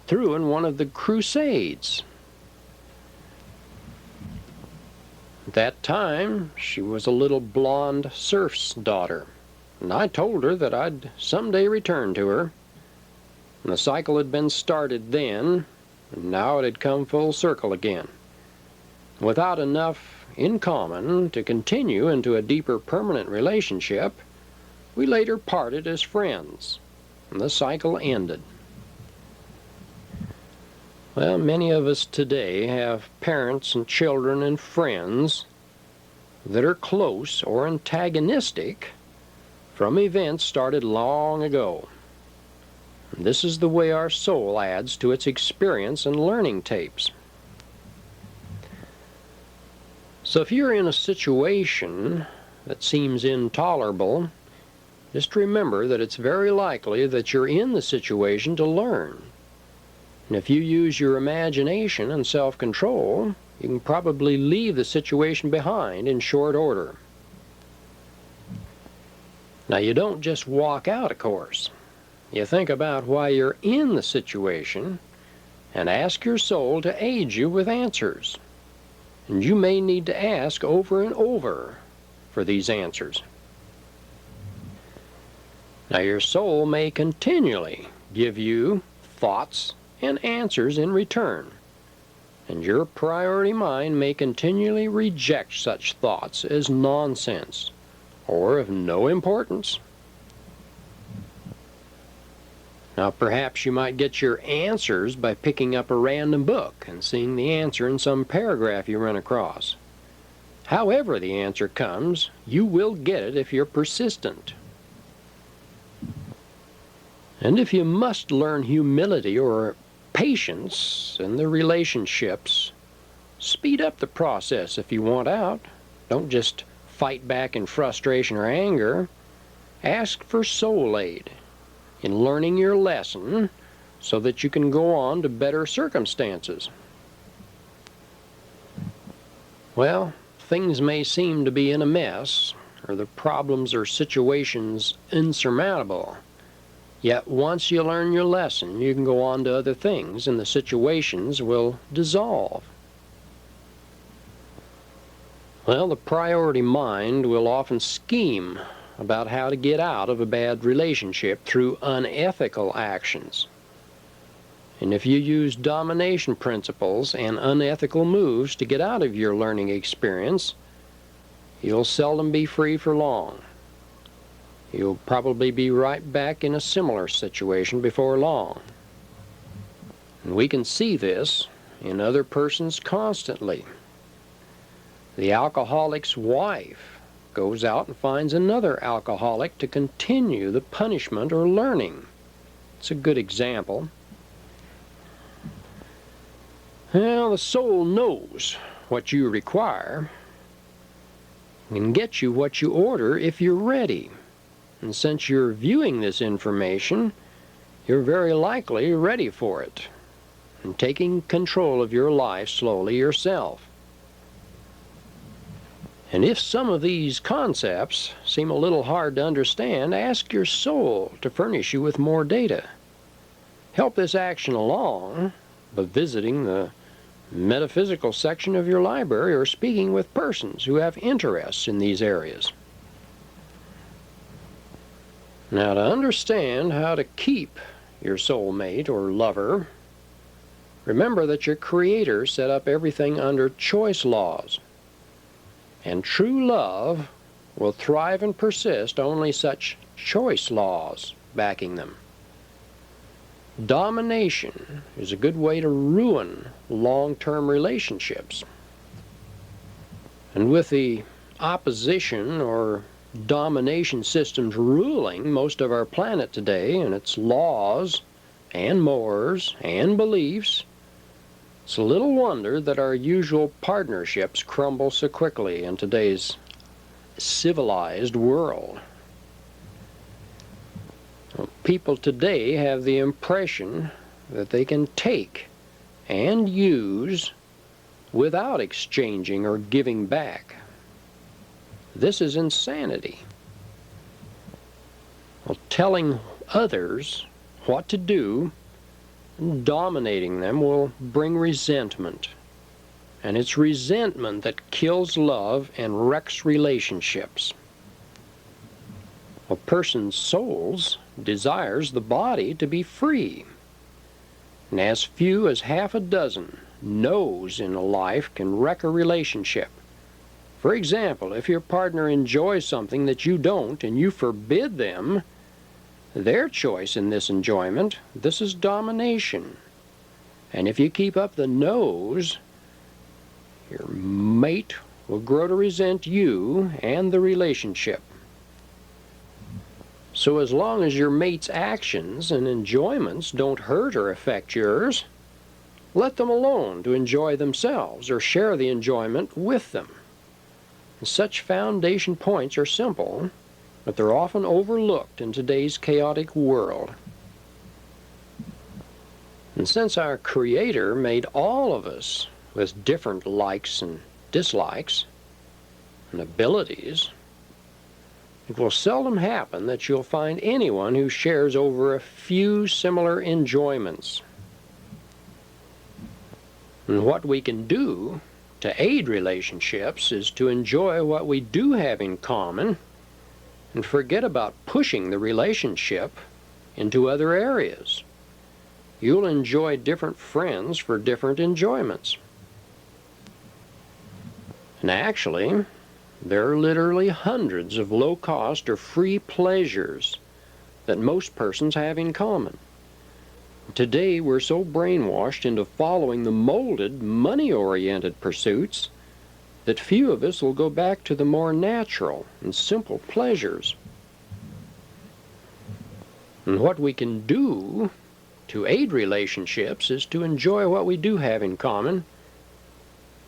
through in one of the crusades. At that time, she was a little blonde serf's daughter, and I told her that I'd someday return to her. And the cycle had been started then, and now it had come full circle again. Without enough in common to continue into a deeper permanent relationship, we later parted as friends, and the cycle ended. Well, many of us today have parents and children and friends that are close or antagonistic from events started long ago. This is the way our soul adds to its experience and learning tapes. So if you're in a situation that seems intolerable, just remember that it's very likely that you're in the situation to learn. And if you use your imagination and self-control, you can probably leave the situation behind in short order. Now, you don't just walk out, of course. You think about why you're in the situation and ask your soul to aid you with answers. And you may need to ask over and over for these answers. Now, your soul may continually give you thoughts and answers in return, and your priority mind may continually reject such thoughts as nonsense or of no importance. Now, perhaps you might get your answers by picking up a random book and seeing the answer in some paragraph you run across. However the answer comes, you will get it if you're persistent. And if you must learn humility or patience in the relationships, speed up the process if you want out. Don't just fight back in frustration or anger. Ask for soul aid in learning your lesson so that you can go on to better circumstances. Well, things may seem to be in a mess, or the problems or situations insurmountable. Yet once you learn your lesson, you can go on to other things and the situations will dissolve. Well, the priority mind will often scheme about how to get out of a bad relationship through unethical actions. And if you use domination principles and unethical moves to get out of your learning experience, you'll seldom be free for long. You'll probably be right back in a similar situation before long. And we can see this in other persons constantly. The alcoholic's wife goes out and finds another alcoholic to continue the punishment or learning. It's a good example. Well, the soul knows what you require and can get you what you order if you're ready. And since you're viewing this information, you're very likely ready for it and taking control of your life slowly yourself. And if some of these concepts seem a little hard to understand, ask your soul to furnish you with more data. Help this action along by visiting the metaphysical section of your library or speaking with persons who have interests in these areas. Now, to understand how to keep your soulmate or lover, remember that your Creator set up everything under choice laws. And true love will thrive and persist only such choice laws backing them. Domination is a good way to ruin long-term relationships. And with the opposition or domination systems ruling most of our planet today and its laws and mores and beliefs, it's a little wonder that our usual partnerships crumble so quickly in today's civilized world. People today have the impression that they can take and use without exchanging or giving back. This is insanity. Well, telling others what to do and dominating them will bring resentment. And it's resentment that kills love and wrecks relationships. A person's souls desires the body to be free. And as few as half a dozen no's in a life can wreck a relationship For example, if your partner enjoys something that you don't and you forbid them their choice in this enjoyment, this is domination. And if you keep up the nose, your mate will grow to resent you and the relationship. So as long as your mate's actions and enjoyments don't hurt or affect yours, let them alone to enjoy themselves or share the enjoyment with them. And such foundation points are simple, but they're often overlooked in today's chaotic world. And since our Creator made all of us with different likes and dislikes and abilities, it will seldom happen that you'll find anyone who shares over a few similar enjoyments. And what we can do to aid relationships is to enjoy what we do have in common and forget about pushing the relationship into other areas. You'll enjoy different friends for different enjoyments. And actually, there are literally hundreds of low-cost or free pleasures that most persons have in common. Today, we're so brainwashed into following the molded, money-oriented pursuits that few of us will go back to the more natural and simple pleasures. And what we can do to aid relationships is to enjoy what we do have in common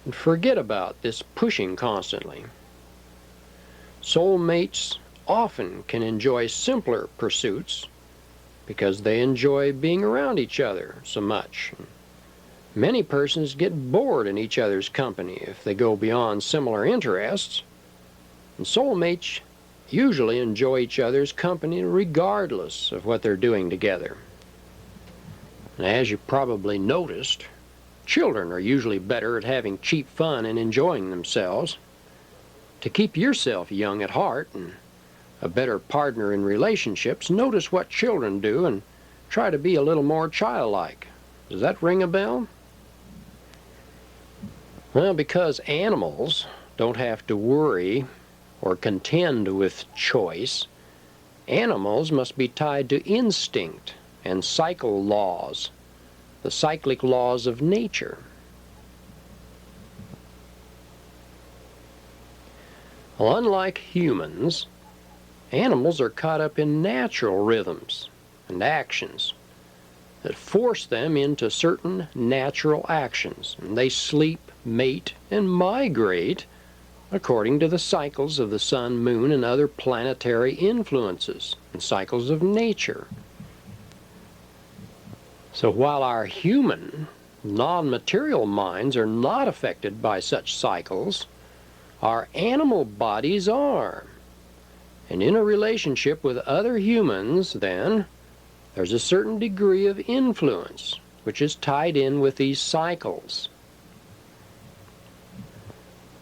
and forget about this pushing constantly. Soulmates often can enjoy simpler pursuits because they enjoy being around each other so much. Many persons get bored in each other's company if they go beyond similar interests, and soulmates usually enjoy each other's company regardless of what they're doing together. And as you probably noticed, children are usually better at having cheap fun and enjoying themselves. To keep yourself young at heart and a better partner in relationships, notice what children do and try to be a little more childlike. Does that ring a bell? Well, because animals don't have to worry or contend with choice, animals must be tied to instinct and cycle laws, the cyclic laws of nature. Well, unlike humans, animals are caught up in natural rhythms and actions that force them into certain natural actions. And they sleep, mate, and migrate according to the cycles of the sun, moon, and other planetary influences and cycles of nature. So while our human, non-material minds are not affected by such cycles, our animal bodies are. And in a relationship with other humans, then, there's a certain degree of influence which is tied in with these cycles.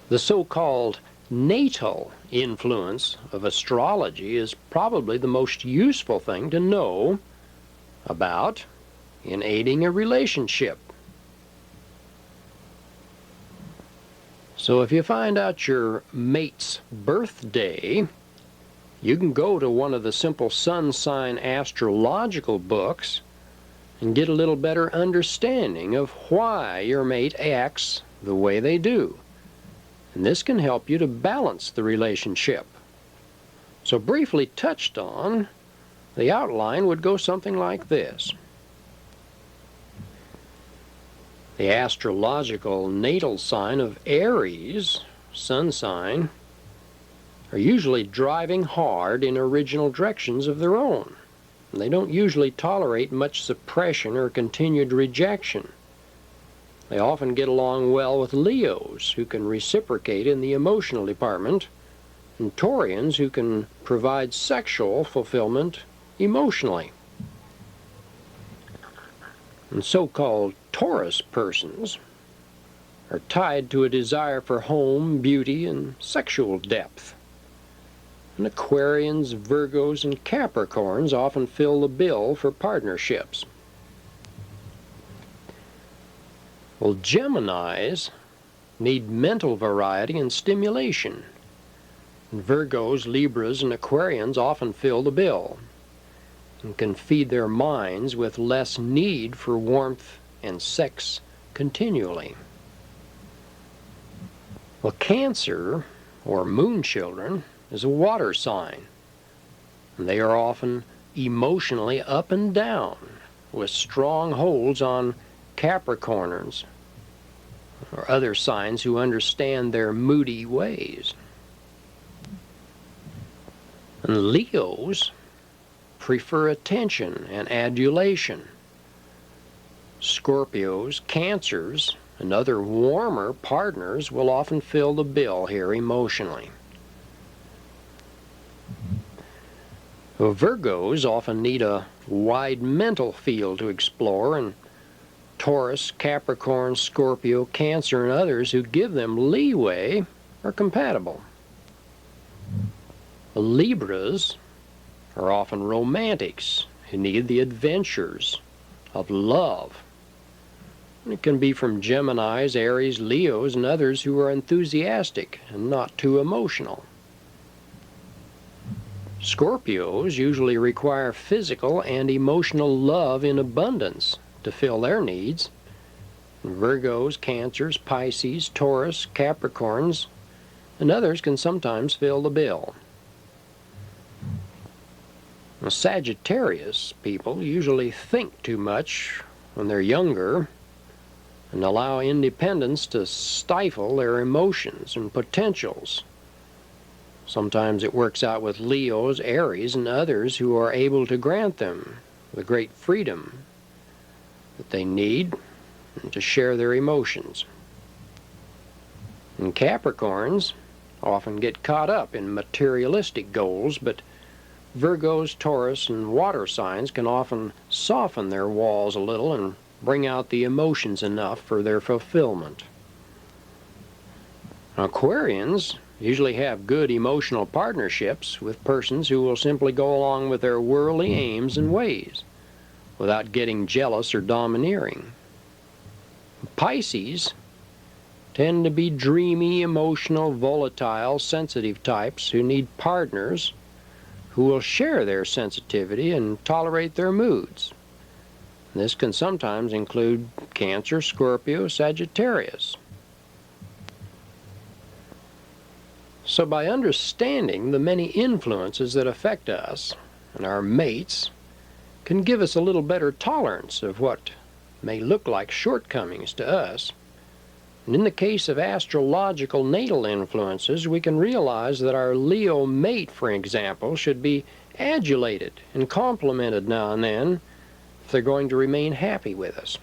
The so-called natal influence of astrology is probably the most useful thing to know about in aiding a relationship. So if you find out your mate's birthday, you can go to one of the simple sun sign astrological books and get a little better understanding of why your mate acts the way they do. And this can help you to balance the relationship. So briefly touched on, the outline would go something like this. The astrological natal sign of Aries, sun sign, are usually driving hard in original directions of their own. They don't usually tolerate much suppression or continued rejection. They often get along well with Leos, who can reciprocate in the emotional department, and Taurians, who can provide sexual fulfillment emotionally. And so-called Taurus persons are tied to a desire for home, beauty, and sexual depth. And Aquarians, Virgos, and Capricorns often fill the bill for partnerships. Well, Geminis need mental variety and stimulation. And Virgos, Libras, and Aquarians often fill the bill and can feed their minds with less need for warmth and sex continually. Well, Cancer, or moon children, is a water sign, and they are often emotionally up and down, with strong holds on Capricorns or other signs who understand their moody ways. And Leos prefer attention and adulation. Scorpios, Cancers, and other warmer partners will often fill the bill here emotionally. Well, Virgos often need a wide mental field to explore, and Taurus, Capricorn, Scorpio, Cancer, and others who give them leeway are compatible. The Libras are often romantics who need the adventures of love. And it can be from Geminis, Aries, Leos, and others who are enthusiastic and not too emotional. Scorpios usually require physical and emotional love in abundance to fill their needs. Virgos, Cancers, Pisces, Taurus, Capricorns, and others can sometimes fill the bill. Now, Sagittarius people usually think too much when they're younger and allow independence to stifle their emotions and potentials. Sometimes it works out with Leos, Aries, and others who are able to grant them the great freedom that they need and to share their emotions. And Capricorns often get caught up in materialistic goals, but Virgos, Taurus, and water signs can often soften their walls a little and bring out the emotions enough for their fulfillment. Aquarians usually have good emotional partnerships with persons who will simply go along with their worldly aims and ways without getting jealous or domineering. Pisces tend to be dreamy, emotional, volatile, sensitive types who need partners who will share their sensitivity and tolerate their moods. This can sometimes include Cancer, Scorpio, Sagittarius. So by understanding the many influences that affect us and our mates can give us a little better tolerance of what may look like shortcomings to us. And in the case of astrological natal influences, we can realize that our Leo mate, for example, should be adulated and complimented now and then if they're going to remain happy with us.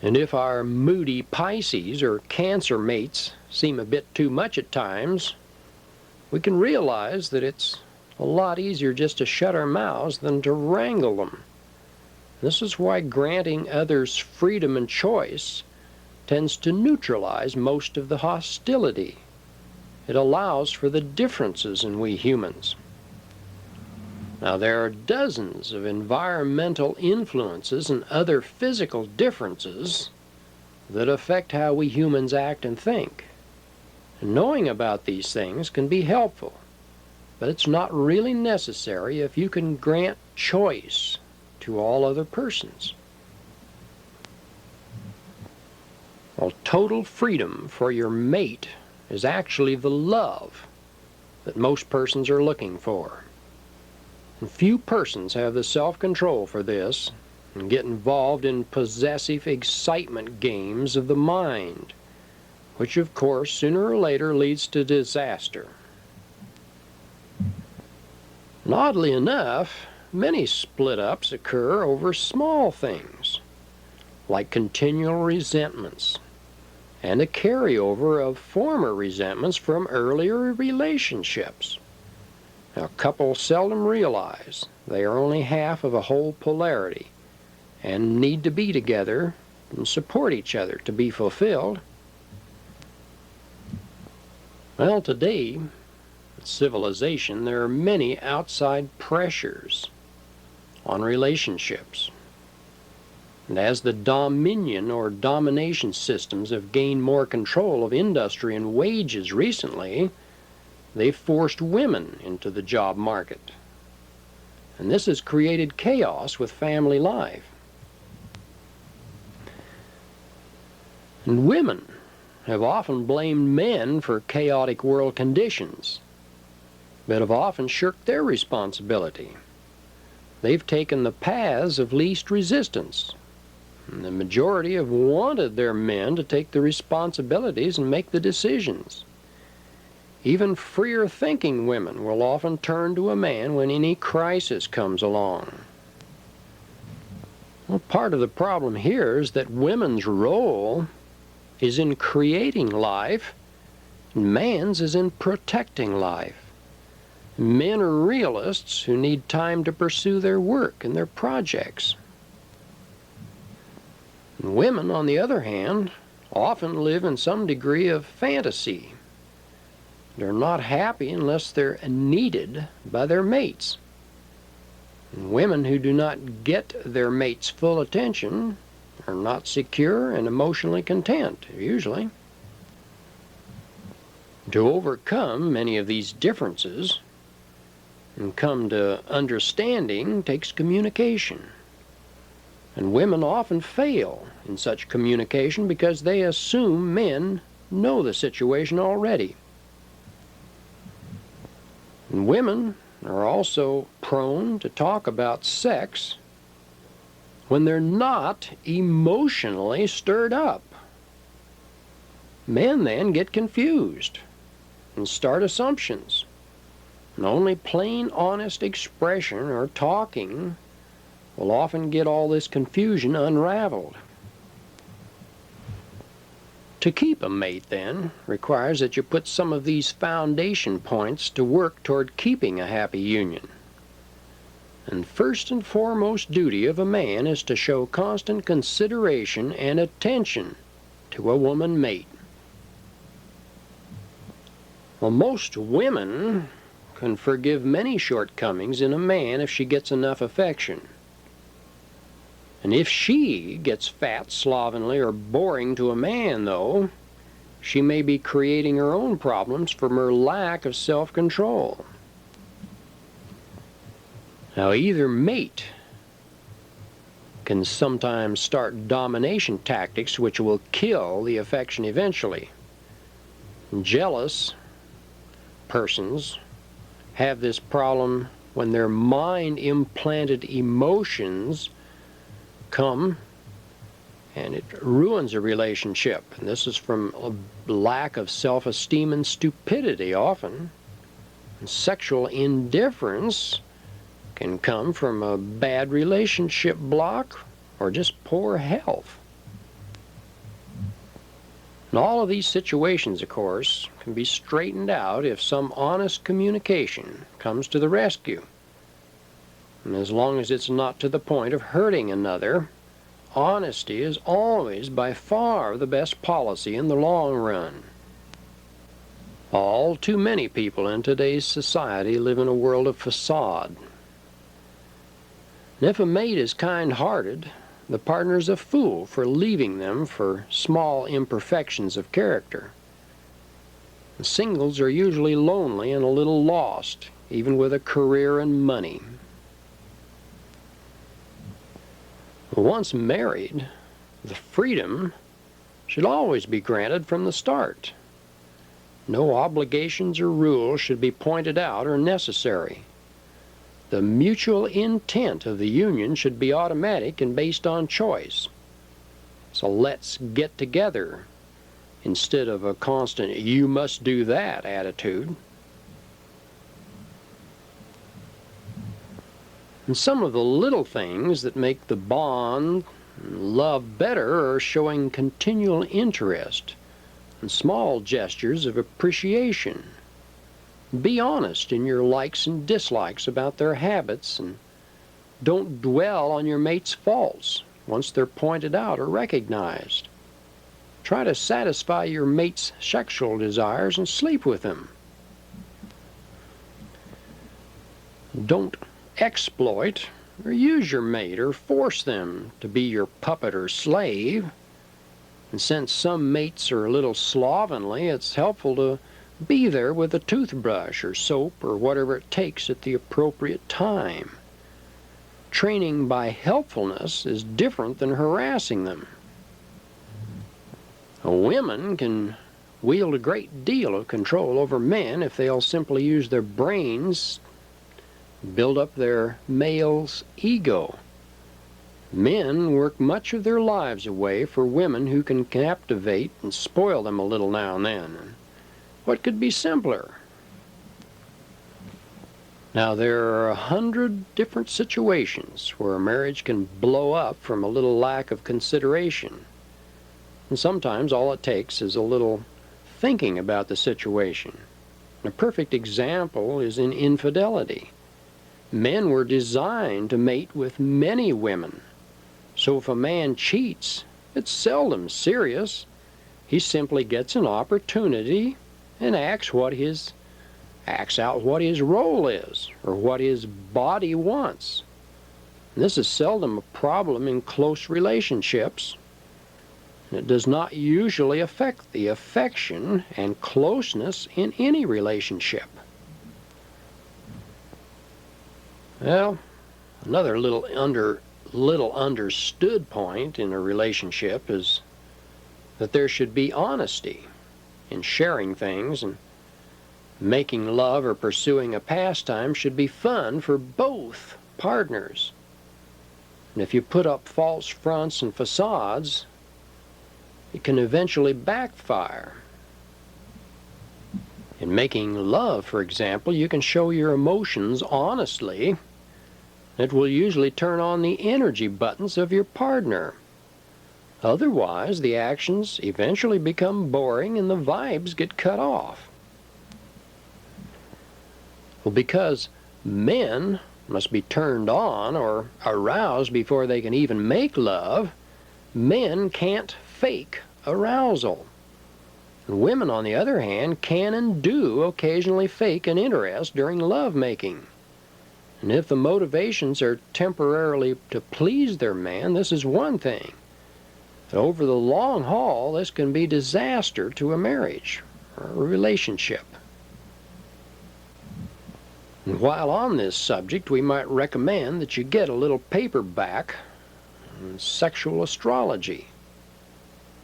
And if our moody Pisces or Cancer mates seem a bit too much at times, we can realize that it's a lot easier just to shut our mouths than to wrangle them. This is why granting others freedom and choice tends to neutralize most of the hostility. It allows for the differences in we humans. Now, there are dozens of environmental influences and other physical differences that affect how we humans act and think. And knowing about these things can be helpful, but it's not really necessary if you can grant choice to all other persons. Well, total freedom for your mate is actually the love that most persons are looking for. And few persons have the self-control for this and get involved in possessive excitement games of the mind, which of course sooner or later leads to disaster. And oddly enough, many split-ups occur over small things, like continual resentments, and a carryover of former resentments from earlier relationships. Now, couples seldom realize they are only half of a whole polarity and need to be together and support each other to be fulfilled. Well, today, in civilization, there are many outside pressures on relationships. And as the dominion or domination systems have gained more control of industry and wages recently, they've forced women into the job market. And this has created chaos with family life. And women have often blamed men for chaotic world conditions, but have often shirked their responsibility. They've taken the paths of least resistance. And the majority have wanted their men to take the responsibilities and make the decisions. Even freer-thinking women will often turn to a man when any crisis comes along. Well, part of the problem here is that women's role is in creating life, and man's is in protecting life. Men are realists who need time to pursue their work and their projects. And women, on the other hand, often live in some degree of fantasy. They're not happy unless they're needed by their mates. And women who do not get their mate's full attention are not secure and emotionally content, usually. To overcome many of these differences and come to understanding takes communication. And women often fail in such communication because they assume men know the situation already. And women are also prone to talk about sex when they're not emotionally stirred up. Men then get confused and start assumptions. And only plain, honest expression or talking will often get all this confusion unraveled. To keep a mate, then, requires that you put some of these foundation points to work toward keeping a happy union. And first and foremost duty of a man is to show constant consideration and attention to a woman mate. Well, most women can forgive many shortcomings in a man if she gets enough affection. And if she gets fat, slovenly, or boring to a man, though, she may be creating her own problems from her lack of self-control. Now, either mate can sometimes start domination tactics which will kill the affection eventually. Jealous persons have this problem when their mind-implanted emotions come and it ruins a relationship. And this is from a lack of self-esteem and stupidity often. And sexual indifference can come from a bad relationship block or just poor health. And all of these situations, of course, can be straightened out if some honest communication comes to the rescue. And as long as it's not to the point of hurting another, honesty is always by far the best policy in the long run. All too many people in today's society live in a world of facade. And if a mate is kind-hearted, the partner's a fool for leaving them for small imperfections of character. The singles are usually lonely and a little lost, even with a career and money. Once married, the freedom should always be granted from the start. No obligations or rules should be pointed out or necessary. The mutual intent of the union should be automatic and based on choice. So let's get together instead of a constant "you must do that" attitude. And some of the little things that make the bond and love better are showing continual interest and small gestures of appreciation. Be honest in your likes and dislikes about their habits, and don't dwell on your mate's faults once they're pointed out or recognized. Try to satisfy your mate's sexual desires and sleep with him. Don't exploit or use your mate or force them to be your puppet or slave. And since some mates are a little slovenly, it's helpful to be there with a toothbrush or soap or whatever it takes at the appropriate time. Training by helpfulness is different than harassing them. Women can wield a great deal of control over men if they'll simply use their brains, build up their male's ego. Men work much of their lives away for women who can captivate and spoil them a little now and then. What could be simpler? Now, there are 100 different situations where a marriage can blow up from a little lack of consideration. And sometimes all it takes is a little thinking about the situation. A perfect example is in infidelity. Men were designed to mate with many women. So if a man cheats, it's seldom serious. He simply gets an opportunity and acts out what his role is, or what his body wants. And this is seldom a problem in close relationships. And it does not usually affect the affection and closeness in any relationship. Well, another little understood point in a relationship is that there should be honesty in sharing things, and making love or pursuing a pastime should be fun for both partners. And if you put up false fronts and facades, it can eventually backfire. In making love, for example, you can show your emotions honestly. It will usually turn on the energy buttons of your partner. Otherwise, the actions eventually become boring and the vibes get cut off. Well, because men must be turned on or aroused before they can even make love, men can't fake arousal. And women, on the other hand, can and do occasionally fake an interest during lovemaking. And if the motivations are temporarily to please their man, this is one thing. But over the long haul, this can be disaster to a marriage or a relationship. And while on this subject, we might recommend that you get a little paperback on sexual astrology.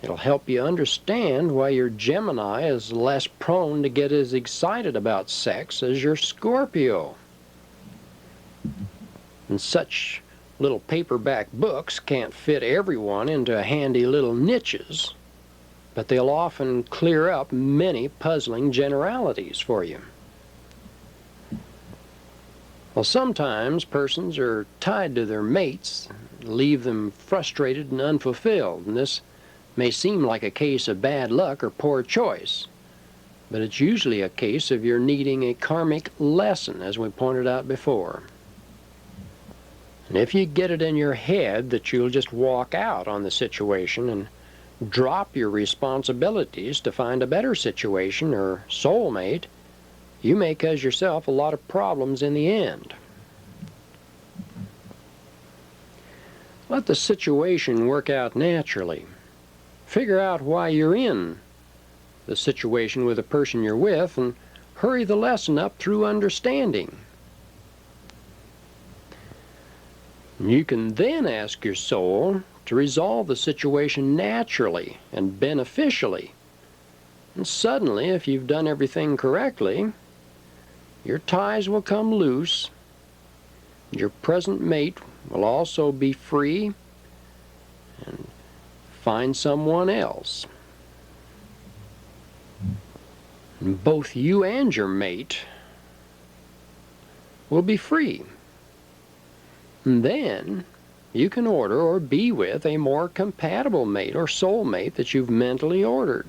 It'll help you understand why your Gemini is less prone to get as excited about sex as your Scorpio. And such little paperback books can't fit everyone into handy little niches, but they'll often clear up many puzzling generalities for you. Well, sometimes persons are tied to their mates, leave them frustrated and unfulfilled, and this may seem like a case of bad luck or poor choice, but it's usually a case of your needing a karmic lesson, as we pointed out before. And if you get it in your head that you'll just walk out on the situation and drop your responsibilities to find a better situation or soulmate, you may cause yourself a lot of problems in the end. Let the situation work out naturally. Figure out why you're in the situation with the person you're with and hurry the lesson up through understanding. You can then ask your soul to resolve the situation naturally and beneficially. And suddenly, if you've done everything correctly, your ties will come loose. Your present mate will also be free and find someone else. And both you and your mate will be free. And then you can order or be with a more compatible mate or soulmate that you've mentally ordered.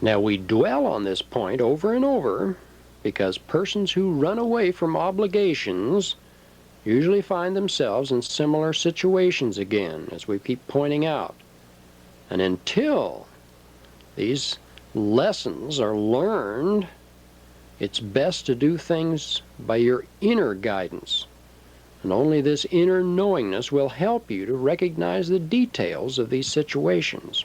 Now, we dwell on this point over and over because persons who run away from obligations usually find themselves in similar situations again, as we keep pointing out. And until these lessons are learned, It's best to do things by your inner guidance, and only this inner knowingness will help you to recognize the details of these situations.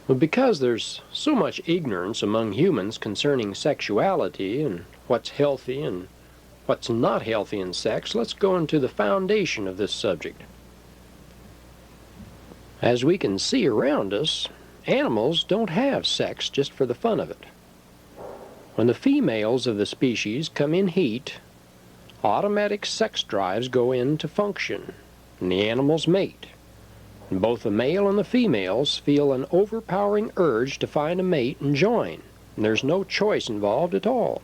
But because there's so much ignorance among humans concerning sexuality and what's healthy and what's not healthy in sex, let's go into the foundation of this subject. As we can see around us, animals don't have sex just for the fun of it. When the females of the species come in heat, automatic sex drives go into function, and the animals mate. And both the male and the females feel an overpowering urge to find a mate and join, and there's no choice involved at all.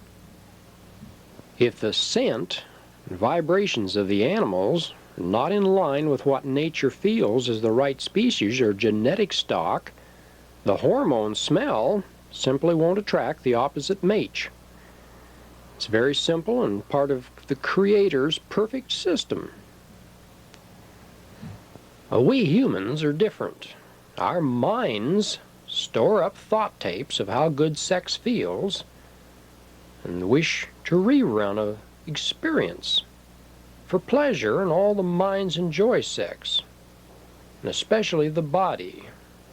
If the scent and vibrations of the animals are not in line with what nature feels as the right species or genetic stock, the hormone smell simply won't attract the opposite mate. It's very simple and part of the Creator's perfect system. We humans are different. Our minds store up thought tapes of how good sex feels and wish to rerun an experience. For pleasure, and all the minds enjoy sex, and especially the body,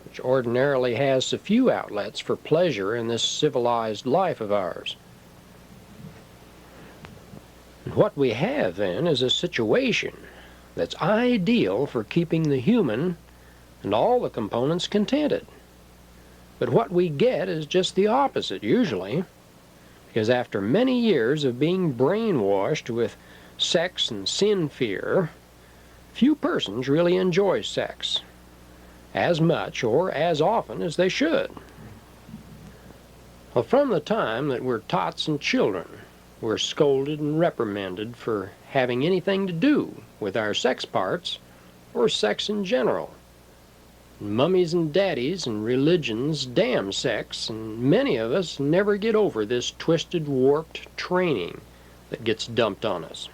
which ordinarily has so few outlets for pleasure in this civilized life of ours. And what we have then is a situation that's ideal for keeping the human and all the components contented. But what we get is just the opposite usually, because after many years of being brainwashed with sex and sin fear, few persons really enjoy sex as much or as often as they should. Well, from the time that we're tots and children, we're scolded and reprimanded for having anything to do with our sex parts or sex in general. Mummies and daddies and religions damn sex, and many of us never get over this twisted, warped training that gets dumped on us.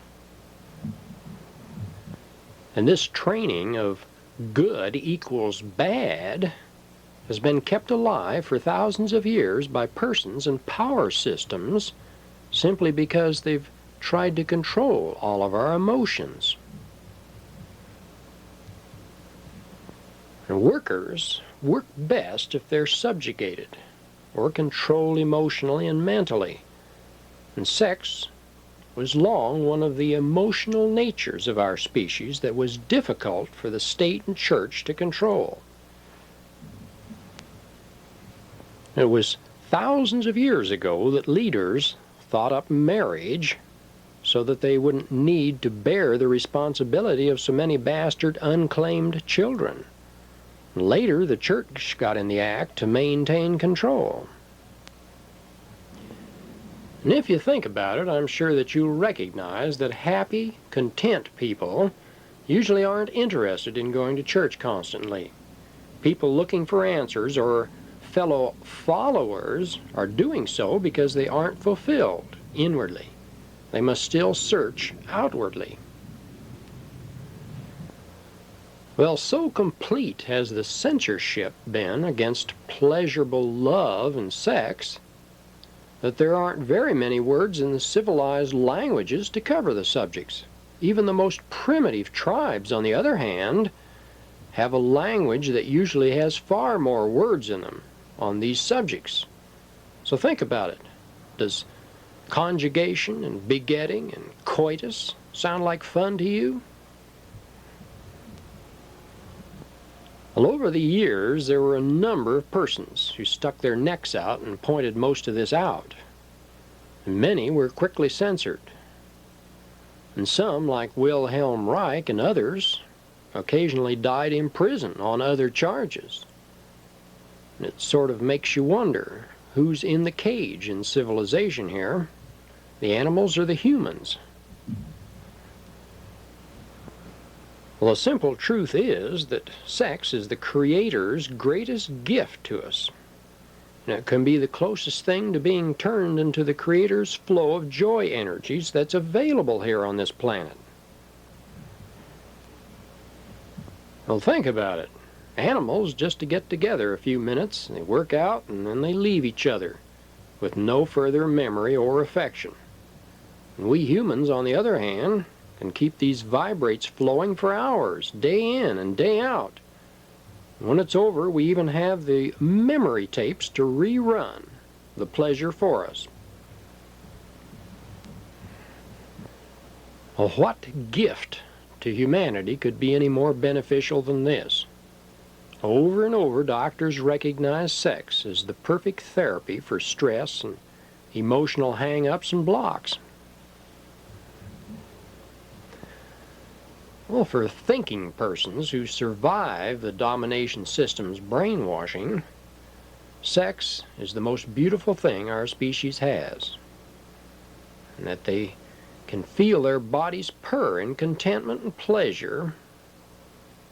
And this training of good equals bad has been kept alive for thousands of years by persons and power systems simply because they've tried to control all of our emotions. And workers work best if they're subjugated or controlled emotionally and mentally. And sex was long one of the emotional natures of our species that was difficult for the state and church to control. It was thousands of years ago that leaders thought up marriage so that they wouldn't need to bear the responsibility of so many bastard unclaimed children. Later, the church got in the act to maintain control. And if you think about it, I'm sure that you'll recognize that happy, content people usually aren't interested in going to church constantly. People looking for answers or fellow followers are doing so because they aren't fulfilled inwardly. They must still search outwardly. Well, so complete has the censorship been against pleasurable love and sex that there aren't very many words in the civilized languages to cover the subjects. Even the most primitive tribes, on the other hand, have a language that usually has far more words in them on these subjects. So think about it. Does conjugation and begetting and coitus sound like fun to you? Well, over the years, there were a number of persons who stuck their necks out and pointed most of this out. And many were quickly censored. And some, like Wilhelm Reich and others, occasionally died in prison on other charges. And it sort of makes you wonder, who's in the cage in civilization here? The animals or the humans? Well, the simple truth is that sex is the Creator's greatest gift to us. And it can be the closest thing to being turned into the Creator's flow of joy energies that's available here on this planet. Well, think about it. Animals just to get together a few minutes, they work out and then they leave each other. with no further memory or affection. And we humans, on the other hand, can keep these vibrates flowing for hours, day in and day out. When it's over, we even have the memory tapes to rerun the pleasure for us. Well, what gift to humanity could be any more beneficial than this? Over and over, doctors recognize sex as the perfect therapy for stress and emotional hang-ups and blocks. Well, for thinking persons who survive the domination system's brainwashing, sex is the most beautiful thing our species has, and that they can feel their bodies purr in contentment and pleasure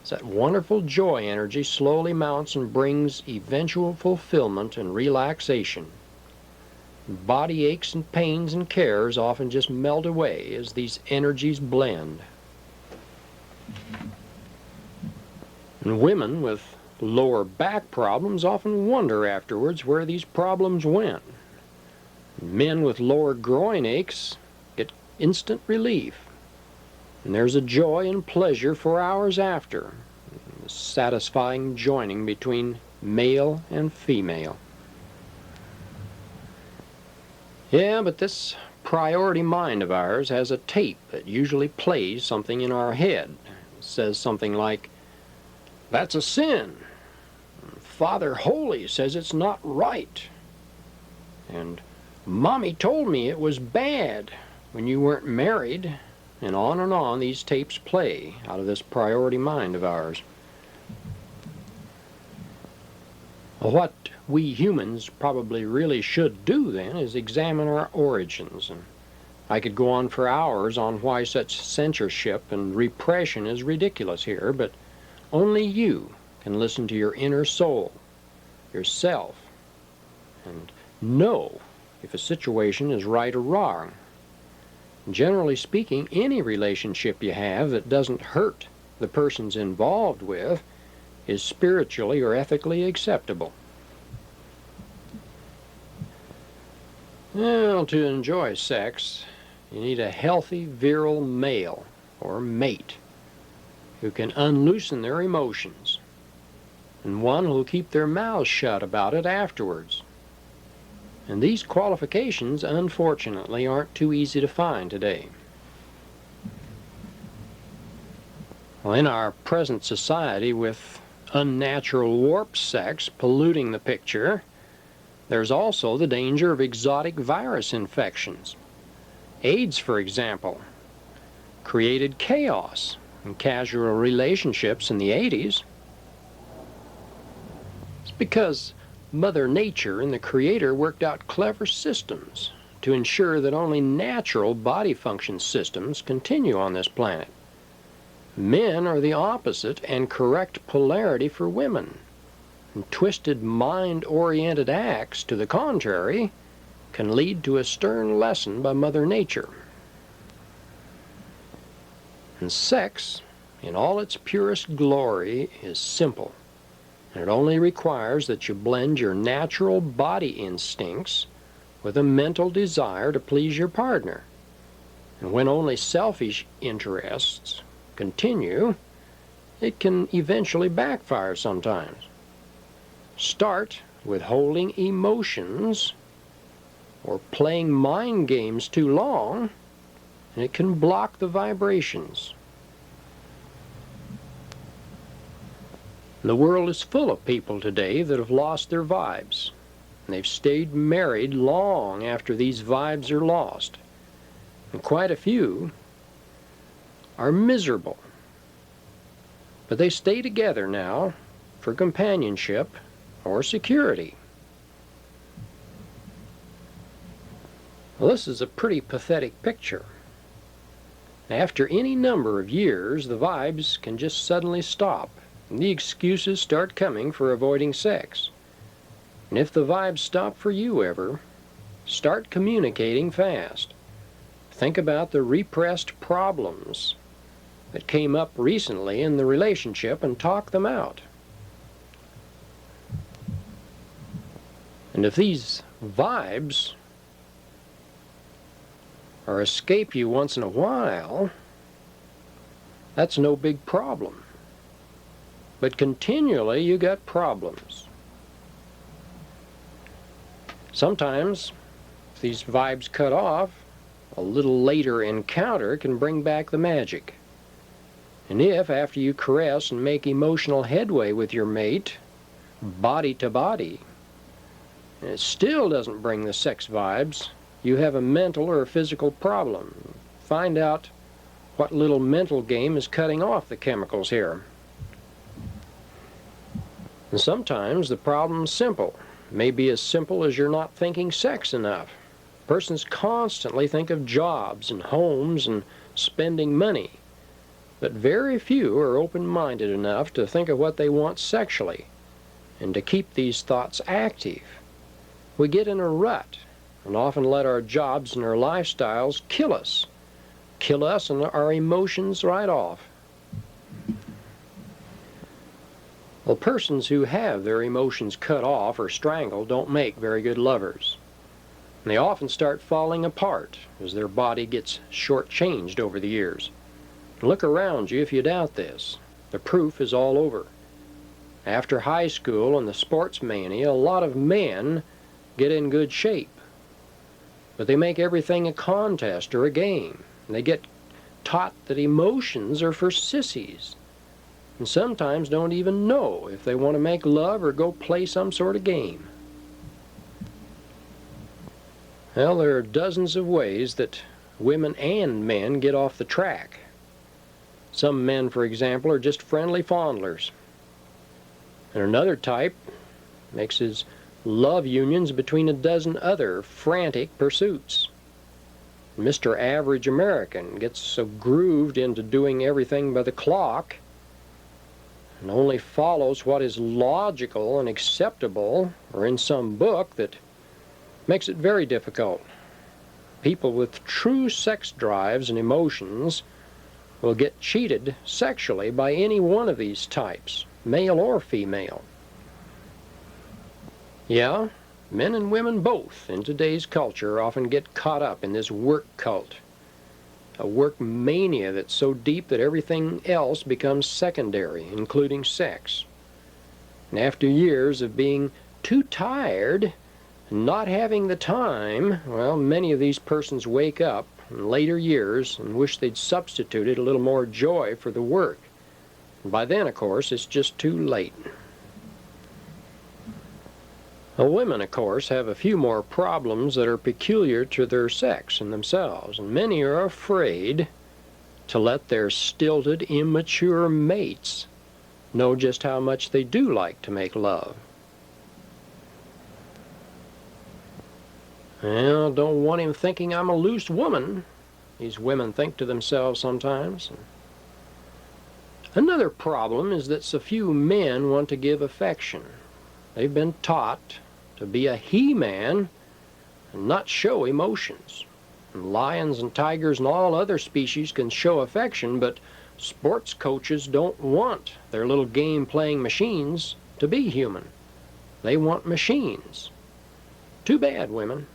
as that wonderful joy energy slowly mounts and brings eventual fulfillment and relaxation. Body aches and pains and cares often just melt away as these energies blend. And women with lower back problems often wonder afterwards where these problems went. Men with lower groin aches get instant relief. And there's a joy and pleasure for hours after, a satisfying joining between male and female. Yeah, but this priority mind of ours has a tape that usually plays something in our head. It says something like, "That's a sin. Father Holy says it's not right." And "Mommy told me it was bad when you weren't married." And on these tapes play out of this priority mind of ours. What we humans probably really should do then is examine our origins. And I could go on for hours on why such censorship and repression is ridiculous here, but only you can listen to your inner soul, yourself, and know if a situation is right or wrong. Generally speaking, any relationship you have that doesn't hurt the persons involved with is spiritually or ethically acceptable. Well, to enjoy sex, you need a healthy, virile male or mate who can unloosen their emotions, and one who'll keep their mouths shut about it afterwards. And these qualifications, unfortunately, aren't too easy to find today. Well, in our present society, with unnatural warp sex polluting the picture, there's also the danger of exotic virus infections. AIDS, for example, created chaos in casual relationships in the 80s. It's because Mother Nature and the Creator worked out clever systems to ensure that only natural body function systems continue on this planet. Men are the opposite and correct polarity for women, and twisted mind-oriented acts to the contrary can lead to a stern lesson by Mother Nature. And sex, in all its purest glory, is simple. And it only requires that you blend your natural body instincts with a mental desire to please your partner. And when only selfish interests continue, it can eventually backfire sometimes. Start with holding emotions or playing mind games too long, and it can block the vibrations. The world is full of people today that have lost their vibes. They've stayed married long after these vibes are lost. And quite a few are miserable. But they stay together now for companionship or security. Well, this is a pretty pathetic picture. After any number of years, the vibes can just suddenly stop. And the excuses start coming for avoiding sex. And if the vibes stop for you ever, start communicating fast. Think about the repressed problems that came up recently in the relationship and talk them out. And if these Vibes or escape you once in a while, that's no big problem. But continually you got problems. Sometimes, if these vibes cut off, a little later encounter can bring back the magic. And if, after you caress and make emotional headway with your mate, body to body, and it still doesn't bring the sex vibes, you have a mental or a physical problem. Find out what little mental game is cutting off the chemicals here. And sometimes the problem's simple. It may be as simple as you're not thinking sex enough. Persons constantly think of jobs and homes and spending money, but very few are open-minded enough to think of what they want sexually and to keep these thoughts active. We get in a rut and often let our jobs and our lifestyles kill us and our emotions right off. Well, persons who have their emotions cut off or strangled don't make very good lovers. And they often start falling apart as their body gets shortchanged over the years. Look around you if you doubt this. The proof is all over. After high school and the sports mania, a lot of men get in good shape. But they make everything a contest or a game. And they get taught that emotions are for sissies. And sometimes don't even know if they want to make love or go play some sort of game. Well, there are dozens of ways that women and men get off the track. Some men, for example, are just friendly fondlers. And another type makes his love unions between a dozen other frantic pursuits. Mr. Average American gets so grooved into doing everything by the clock and only follows what is logical and acceptable or in some book that makes it very difficult. People with true sex drives and emotions will get cheated sexually by any one of these types, male or female. Yeah, men and women both in today's culture often get caught up in this work cult, a work mania that's so deep that everything else becomes secondary, including sex. And after years of being too tired and not having the time, well, many of these persons wake up in later years and wish they'd substituted a little more joy for the work. And by then, of course, it's just too late. Well, women, of course, have a few more problems that are peculiar to their sex and themselves, and many are afraid to let their stilted, immature mates know just how much they do like to make love. Well, don't want him thinking I'm a loose woman, these women think to themselves sometimes. Another problem is that so few men want to give affection. They've been taught to be a he-man and not show emotions. And lions and tigers and all other species can show affection, but sports coaches don't want their little game-playing machines to be human. They want machines. Too bad, women.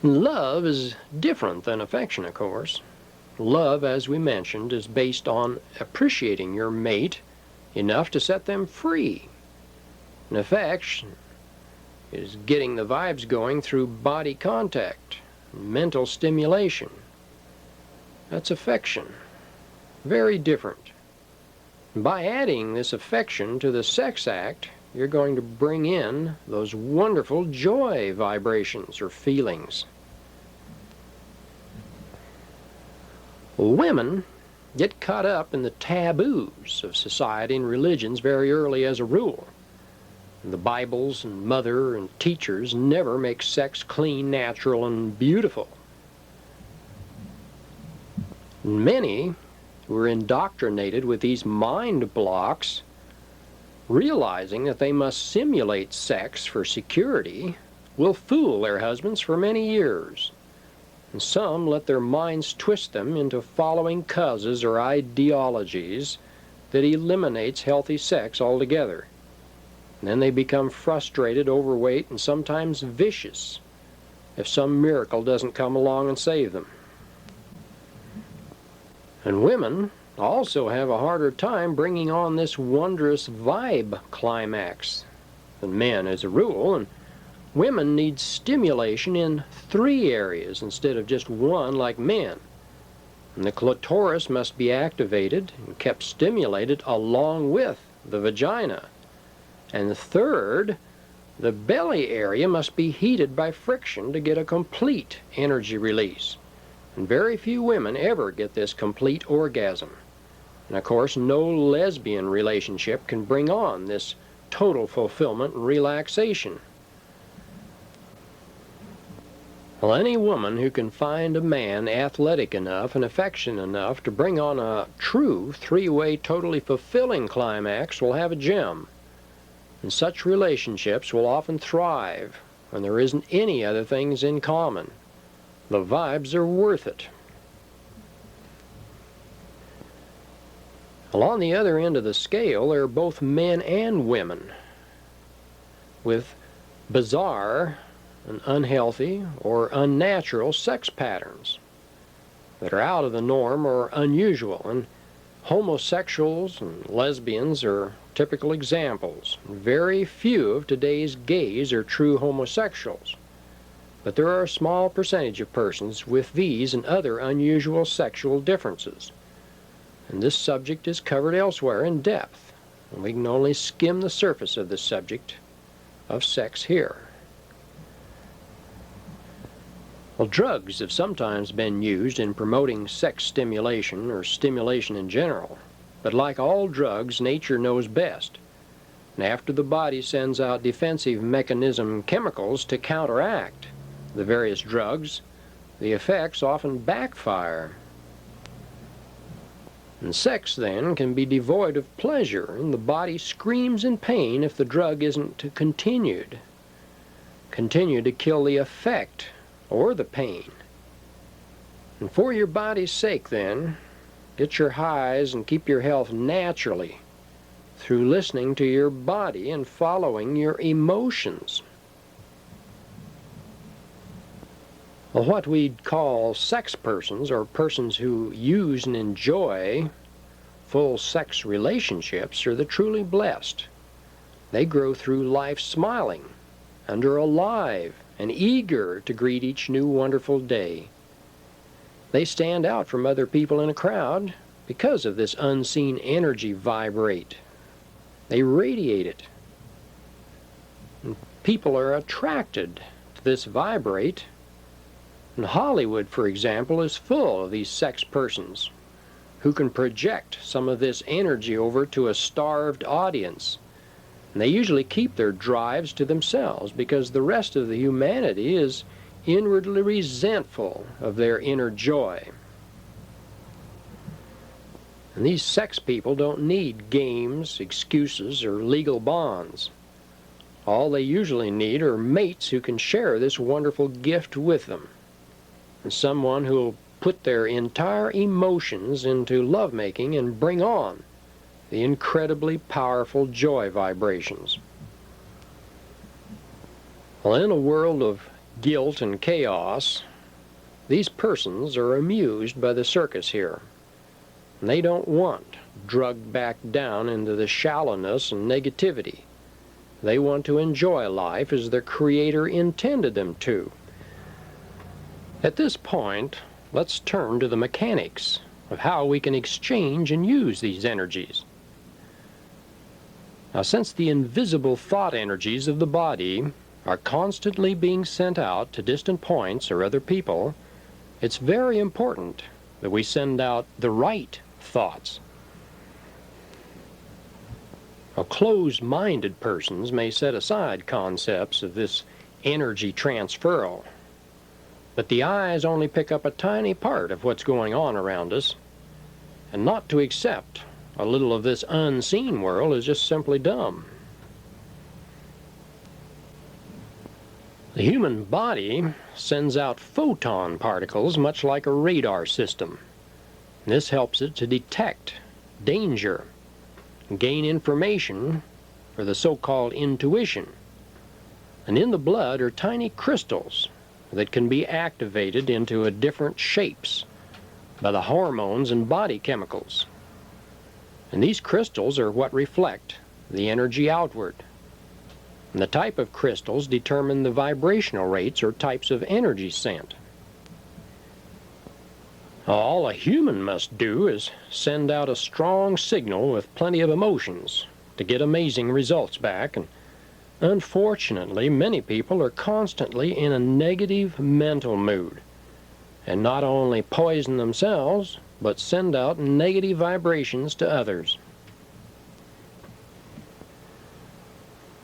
Love is different than affection, of course. Love, as we mentioned, is based on appreciating your mate enough to set them free. And affection is getting the vibes going through body contact, mental stimulation. That's affection. Very different. By adding this affection to the sex act, you're going to bring in those wonderful joy vibrations or feelings. Women get caught up in the taboos of society and religions very early as a rule. The Bibles and mother and teachers never make sex clean, natural, and beautiful. Many who are indoctrinated with these mind blocks, realizing that they must simulate sex for security, will fool their husbands for many years. And some let their minds twist them into following causes or ideologies that eliminates healthy sex altogether. And then they become frustrated, overweight, and sometimes vicious if some miracle doesn't come along and save them. And women also have a harder time bringing on this wondrous vibe climax than men as a rule, and women need stimulation in 3 areas instead of just one like men. And the clitoris must be activated and kept stimulated along with the vagina. And third, the belly area must be heated by friction to get a complete energy release. And very few women ever get this complete orgasm. And of course, no lesbian relationship can bring on this total fulfillment and relaxation. Well, any woman who can find a man athletic enough and affectionate enough to bring on a true 3-way, totally fulfilling climax will have a gem. And such relationships will often thrive when there isn't any other things in common. The vibes are worth it. Well, on the other end of the scale, there are both men and women with bizarre and unhealthy or unnatural sex patterns that are out of the norm or unusual, and homosexuals and lesbians are typical examples. Very few of today's gays are true homosexuals, but there are a small percentage of persons with these and other unusual sexual differences. And this subject is covered elsewhere in depth, and we can only skim the surface of the subject of sex here. Well, drugs have sometimes been used in promoting sex stimulation or stimulation in general, but like all drugs, nature knows best. And after the body sends out defensive mechanism chemicals to counteract the various drugs, the effects often backfire. And sex then can be devoid of pleasure, and the body screams in pain if the drug isn't continued. Continue to kill the effect or the pain. And for your body's sake then, get your highs and keep your health naturally through listening to your body and following your emotions. Well, what we'd call sex persons, or persons who use and enjoy full sex relationships, are the truly blessed. They grow through life smiling and are alive and eager to greet each new wonderful day. They stand out from other people in a crowd because of this unseen energy vibrate. They radiate it. And people are attracted to this vibrate. And Hollywood, for example, is full of these sex persons who can project some of this energy over to a starved audience. And they usually keep their drives to themselves because the rest of the humanity is inwardly resentful of their inner joy. And these sex people don't need games, excuses, or legal bonds. All they usually need are mates who can share this wonderful gift with them, and someone who will put their entire emotions into lovemaking and bring on the incredibly powerful joy vibrations. Well, in a world of guilt and chaos, these persons are amused by the circus here. And they don't want drugged back down into the shallowness and negativity. They want to enjoy life as their Creator intended them to. At this point, let's turn to the mechanics of how we can exchange and use these energies. Now, since the invisible thought energies of the body are constantly being sent out to distant points or other people, it's very important that we send out the right thoughts. Now, closed-minded persons may set aside concepts of this energy transferal, but the eyes only pick up a tiny part of what's going on around us, and not to accept a little of this unseen world is just simply dumb. The human body sends out photon particles much like a radar system. This helps it to detect danger, gain information, for the so-called intuition. And in the blood are tiny crystals that can be activated into different shapes by the hormones and body chemicals. And these crystals are what reflect the energy outward. And the type of crystals determine the vibrational rates or types of energy sent. All a human must do is send out a strong signal with plenty of emotions to get amazing results back, and unfortunately many people are constantly in a negative mental mood and not only poison themselves but send out negative vibrations to others.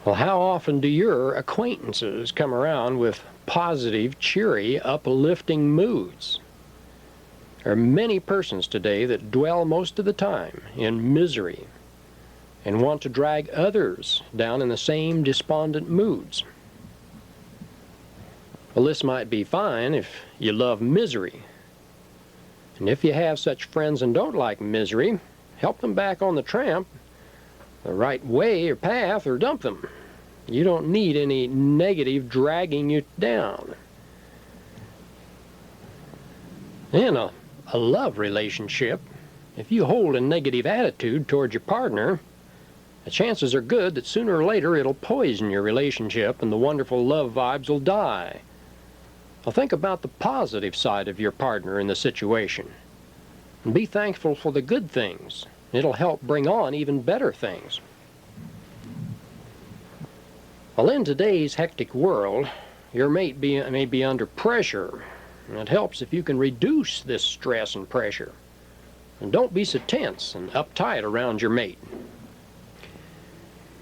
Well, how often do your acquaintances come around with positive, cheery, uplifting moods? There are many persons today that dwell most of the time in misery and want to drag others down in the same despondent moods. Well, this might be fine if you love misery. And if you have such friends and don't like misery, help them back on the tramp, the right way or path, or dump them. You don't need any negative dragging you down. In a love relationship, if you hold a negative attitude toward your partner, the chances are good that sooner or later it'll poison your relationship and the wonderful love vibes will die. Well, think about the positive side of your partner in the situation. And be thankful for the good things. It'll help bring on even better things. Well, in today's hectic world, your mate may be under pressure, and it helps if you can reduce this stress and pressure. And don't be so tense and uptight around your mate.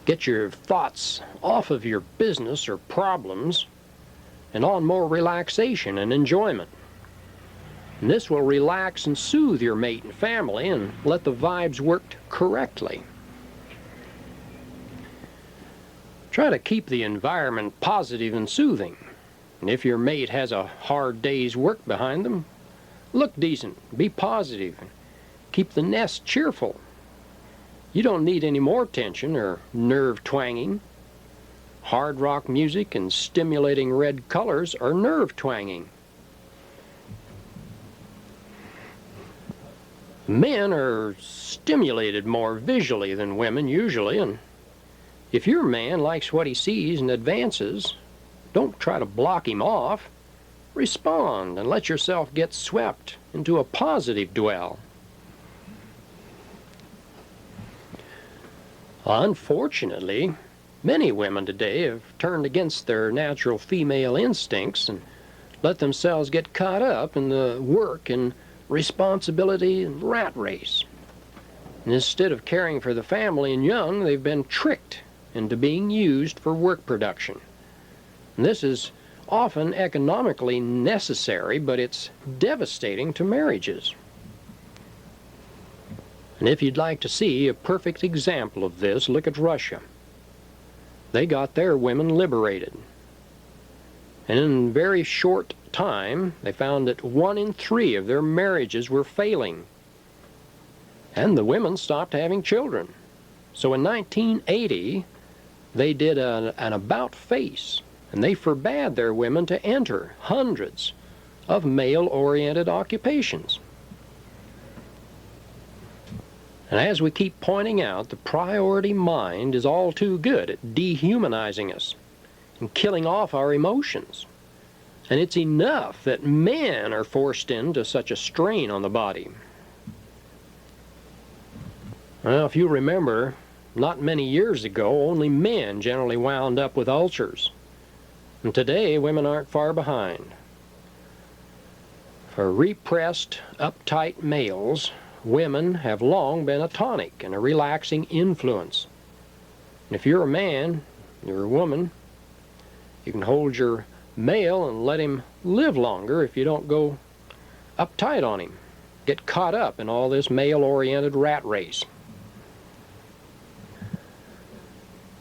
Get your thoughts off of your business or problems and on more relaxation and enjoyment. And this will relax and soothe your mate and family and let the vibes work correctly. Try to keep the environment positive and soothing. And if your mate has a hard day's work behind them, look decent, be positive, and keep the nest cheerful. You don't need any more tension or nerve twanging. Hard rock music and stimulating red colors are nerve twanging. Men are stimulated more visually than women usually, and if your man likes what he sees and advances, don't try to block him off. Respond and let yourself get swept into a positive dwell. Unfortunately, many women today have turned against their natural female instincts and let themselves get caught up in the work and responsibility and rat race. And instead of caring for the family and young, they've been tricked into being used for work production. And this is often economically necessary, but it's devastating to marriages. And if you'd like to see a perfect example of this, look at Russia. They got their women liberated. And in a very short time, they found that 1 in 3 of their marriages were failing. And the women stopped having children. So in 1980, they did an about-face, and they forbade their women to enter hundreds of male-oriented occupations. And as we keep pointing out, the priority mind is all too good at dehumanizing us and killing off our emotions. And it's enough that men are forced into such a strain on the body. Well, if you remember, not many years ago, only men generally wound up with ulcers. And today, women aren't far behind. For repressed, uptight males, women have long been a tonic and a relaxing influence. And if you're a man, you're a woman, you can hold your male and let him live longer if you don't go uptight on him, get caught up in all this male-oriented rat race.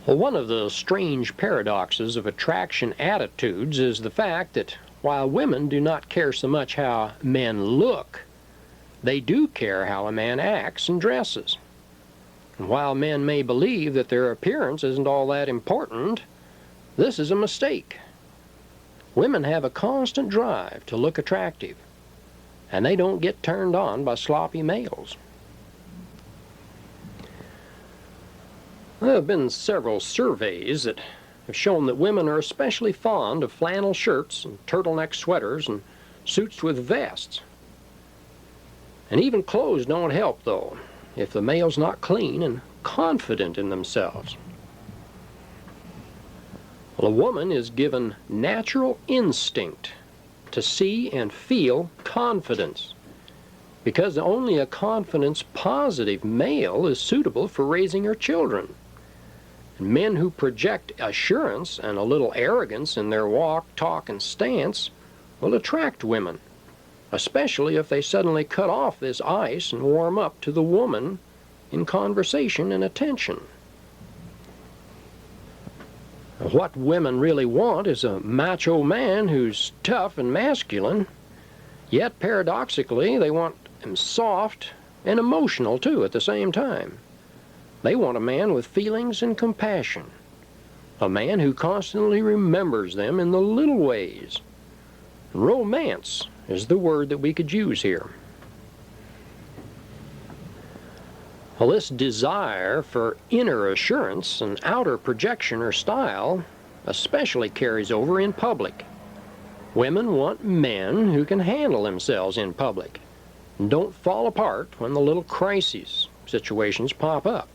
Well, one of the strange paradoxes of attraction attitudes is the fact that while women do not care so much how men look, they do care how a man acts and dresses. And while men may believe that their appearance isn't all that important, this is a mistake. Women have a constant drive to look attractive, and they don't get turned on by sloppy males. There have been several surveys that have shown that women are especially fond of flannel shirts and turtleneck sweaters and suits with vests. And even clothes don't help, though, if the male's not clean and confident in themselves. Well, a woman is given natural instinct to see and feel confidence, because only a confidence-positive male is suitable for raising her children. And men who project assurance and a little arrogance in their walk, talk, and stance will attract women, especially if they suddenly cut off this ice and warm up to the woman in conversation and attention. What women really want is a macho man who's tough and masculine, yet paradoxically they want him soft and emotional too at the same time. They want a man with feelings and compassion, a man who constantly remembers them in the little ways. Romance is the word that we could use here. Well, this desire for inner assurance and outer projection or style especially carries over in public. Women want men who can handle themselves in public and don't fall apart when the little crisis situations pop up.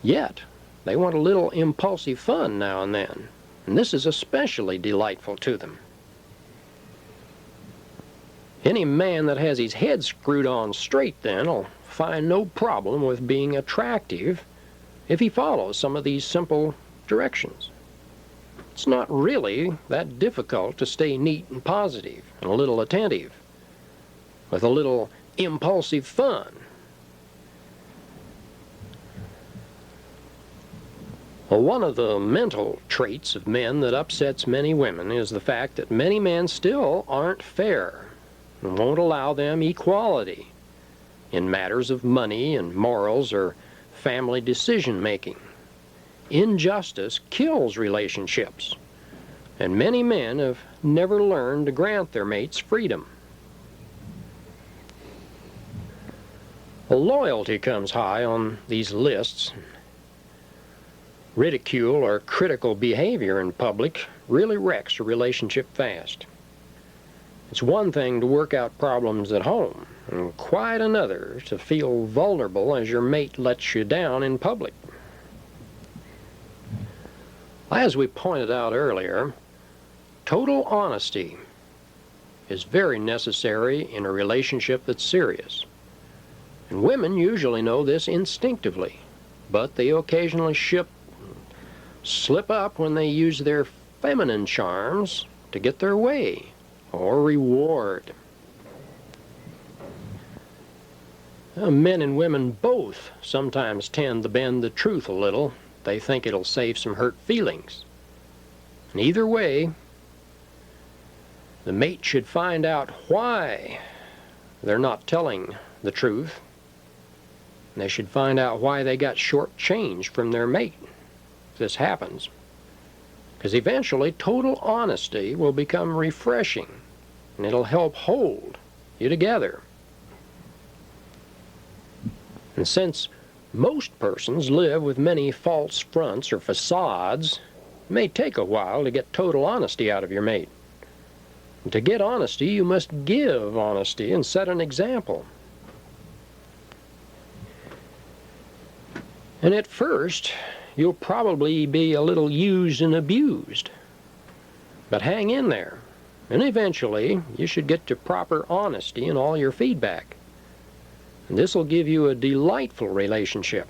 Yet, they want a little impulsive fun now and then, and this is especially delightful to them. Any man that has his head screwed on straight then will find no problem with being attractive if he follows some of these simple directions. It's not really that difficult to stay neat and positive and a little attentive, with a little impulsive fun. Well, one of the mental traits of men that upsets many women is the fact that many men still aren't fair and won't allow them equality in matters of money and morals or family decision-making. Injustice kills relationships, and many men have never learned to grant their mates freedom. Well, loyalty comes high on these lists. Ridicule or critical behavior in public really wrecks a relationship fast. It's one thing to work out problems at home, and quite another to feel vulnerable as your mate lets you down in public. As we pointed out earlier, total honesty is very necessary in a relationship that's serious. And women usually know this instinctively, but they occasionally slip up when they use their feminine charms to get their way or reward. Men and women both sometimes tend to bend the truth a little. They think it'll save some hurt feelings. And either way, the mate should find out why they're not telling the truth. And they should find out why they got shortchanged from their mate if this happens. Because eventually total honesty will become refreshing, and it'll help hold you together. And since most persons live with many false fronts or facades, it may take a while to get total honesty out of your mate. And to get honesty, you must give honesty and set an example. And at first, you'll probably be a little used and abused. But hang in there, and eventually you should get to proper honesty in all your feedback. And this will give you a delightful relationship.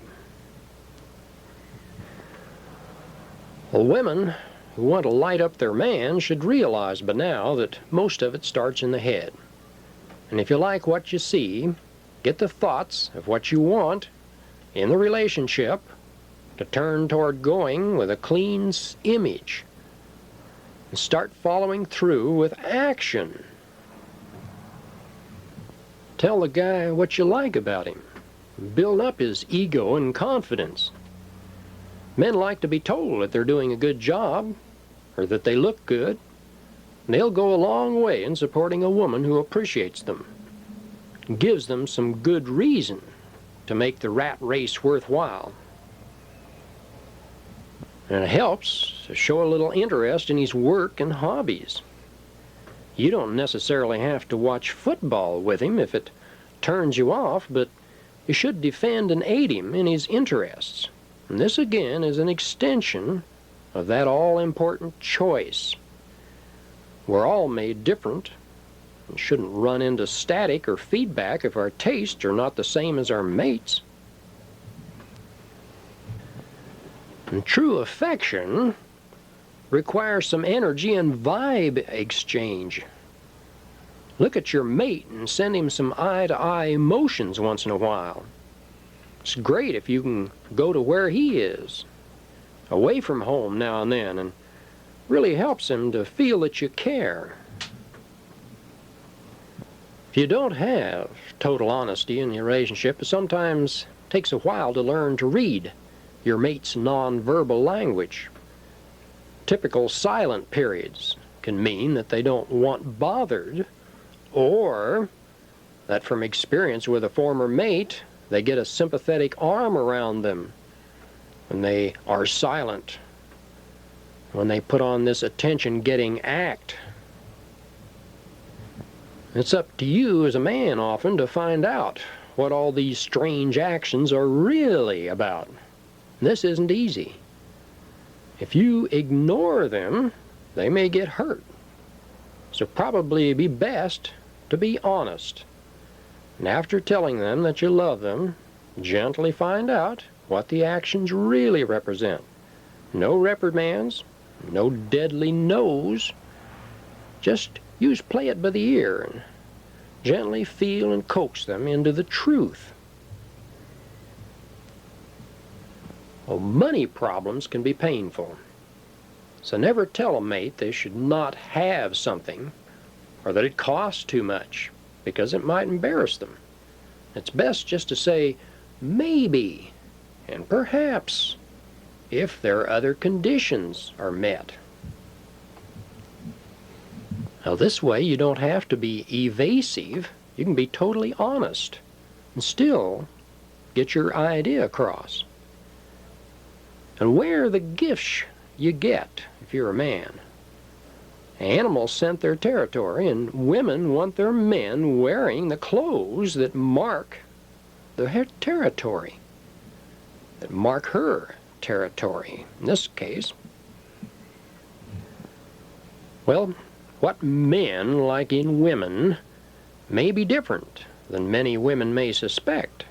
Well, women who want to light up their man should realize by now that most of it starts in the head. And if you like what you see, get the thoughts of what you want in the relationship to turn toward going with a clean image and start following through with action. Tell the guy what you like about him. building up his ego and confidence. Men like to be told that they're doing a good job or that they look good. They'll go a long way in supporting a woman who appreciates them, gives them some good reason to make the rat race worthwhile. And it helps to show a little interest in his work and hobbies. You don't necessarily have to watch football with him if it turns you off, but you should defend and aid him in his interests. And this again is an extension of that all-important choice. We're all made different and shouldn't run into static or feedback if our tastes are not the same as our mates. And true affection requires some energy and vibe exchange. Look at your mate and send him some eye-to-eye emotions once in a while. It's great if you can go to where he is, away from home now and then, and really helps him to feel that you care. If you don't have total honesty in your relationship, it sometimes takes a while to learn to read your mate's nonverbal language. Typical silent periods can mean that they don't want bothered, or that from experience with a former mate, they get a sympathetic arm around them when they are silent, when they put on this attention-getting act. It's up to you as a man often to find out what all these strange actions are really about. This isn't easy. If you ignore them, they may get hurt. So probably be best to be honest. And after telling them that you love them, gently find out what the actions really represent. No reprimands, no deadly no's. Just use play it by the ear and gently feel and coax them into the truth. Well, money problems can be painful. So never tell a mate they should not have something or that it costs too much, because it might embarrass them. It's best just to say maybe and perhaps if their other conditions are met. Now this way you don't have to be evasive. You can be totally honest and still get your idea across. And wear the gifts you get if you're a man. Animals scent their territory, and women want their men wearing the clothes that mark their territory, that mark her territory, in this case. Well, what men like in women may be different than many women may suspect.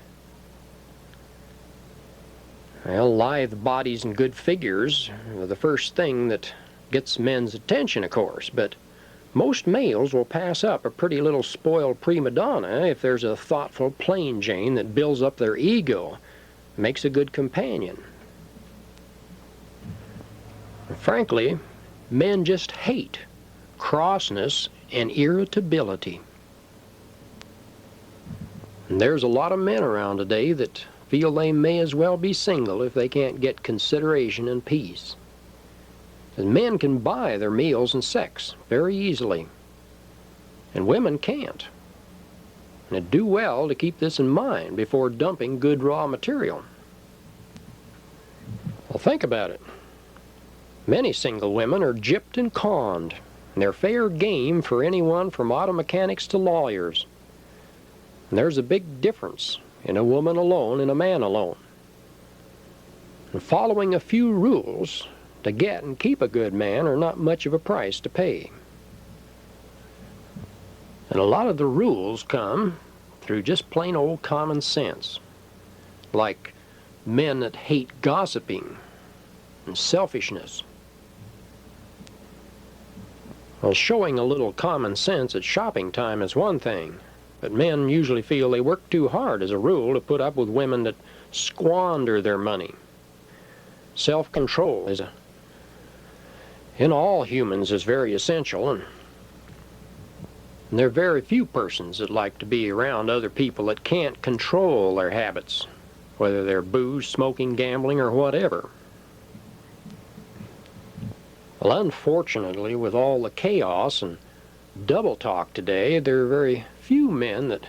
Well, lithe bodies and good figures are the first thing that gets men's attention, of course, but most males will pass up a pretty little spoiled prima donna if there's a thoughtful plain Jane that builds up their ego, makes a good companion. Frankly, men just hate crossness and irritability. And there's a lot of men around today that feel they may as well be single if they can't get consideration and peace. And men can buy their meals and sex very easily, and women can't. And it'd do well to keep this in mind before dumping good raw material. Well, think about it. Many single women are gypped and conned, and they're fair game for anyone from auto mechanics to lawyers. And there's a big difference in a woman alone and a man alone. And following a few rules to get and keep a good man are not much of a price to pay. And a lot of the rules come through just plain old common sense, like men that hate gossiping and selfishness. Well, showing a little common sense at shopping time is one thing, but men usually feel they work too hard as a rule to put up with women that squander their money. Self-control in all humans is very essential, and And there are very few persons that like to be around other people that can't control their habits, whether they're booze, smoking, gambling, or whatever. Well, unfortunately, with all the chaos and double talk today, there are very few men that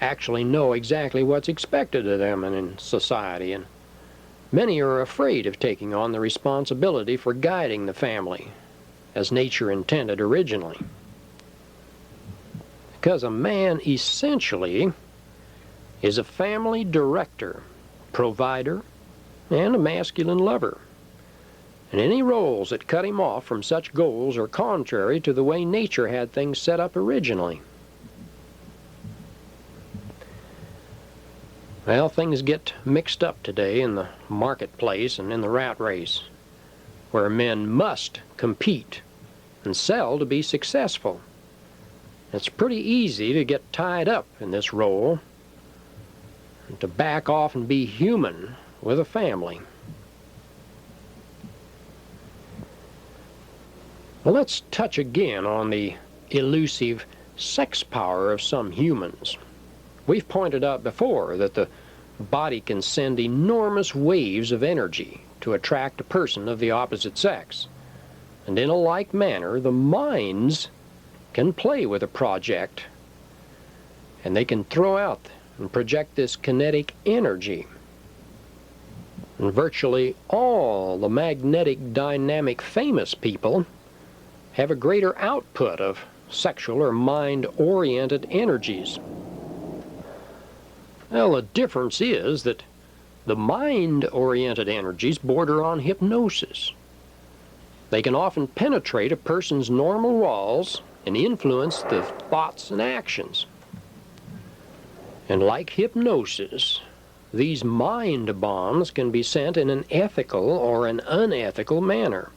actually know exactly what's expected of them in society, and many are afraid of taking on the responsibility for guiding the family as nature intended originally. Because a man essentially is a family director, provider, and a masculine lover. And any roles that cut him off from such goals are contrary to the way nature had things set up originally. Well, things get mixed up today in the marketplace and in the rat race, where men must compete and sell to be successful. It's pretty easy to get tied up in this role and to back off and be human with a family. Well, let's touch again on the elusive sex power of some humans. We've pointed out before that the body can send enormous waves of energy to attract a person of the opposite sex. And in a like manner, the minds can play with a project, and they can throw out and project this kinetic energy. And virtually all the magnetic dynamic famous people have a greater output of sexual or mind-oriented energies. Well, the difference is that the mind-oriented energies border on hypnosis. They can often penetrate a person's normal walls and influence the thoughts and actions. And like hypnosis, these mind bombs can be sent in an ethical or an unethical manner.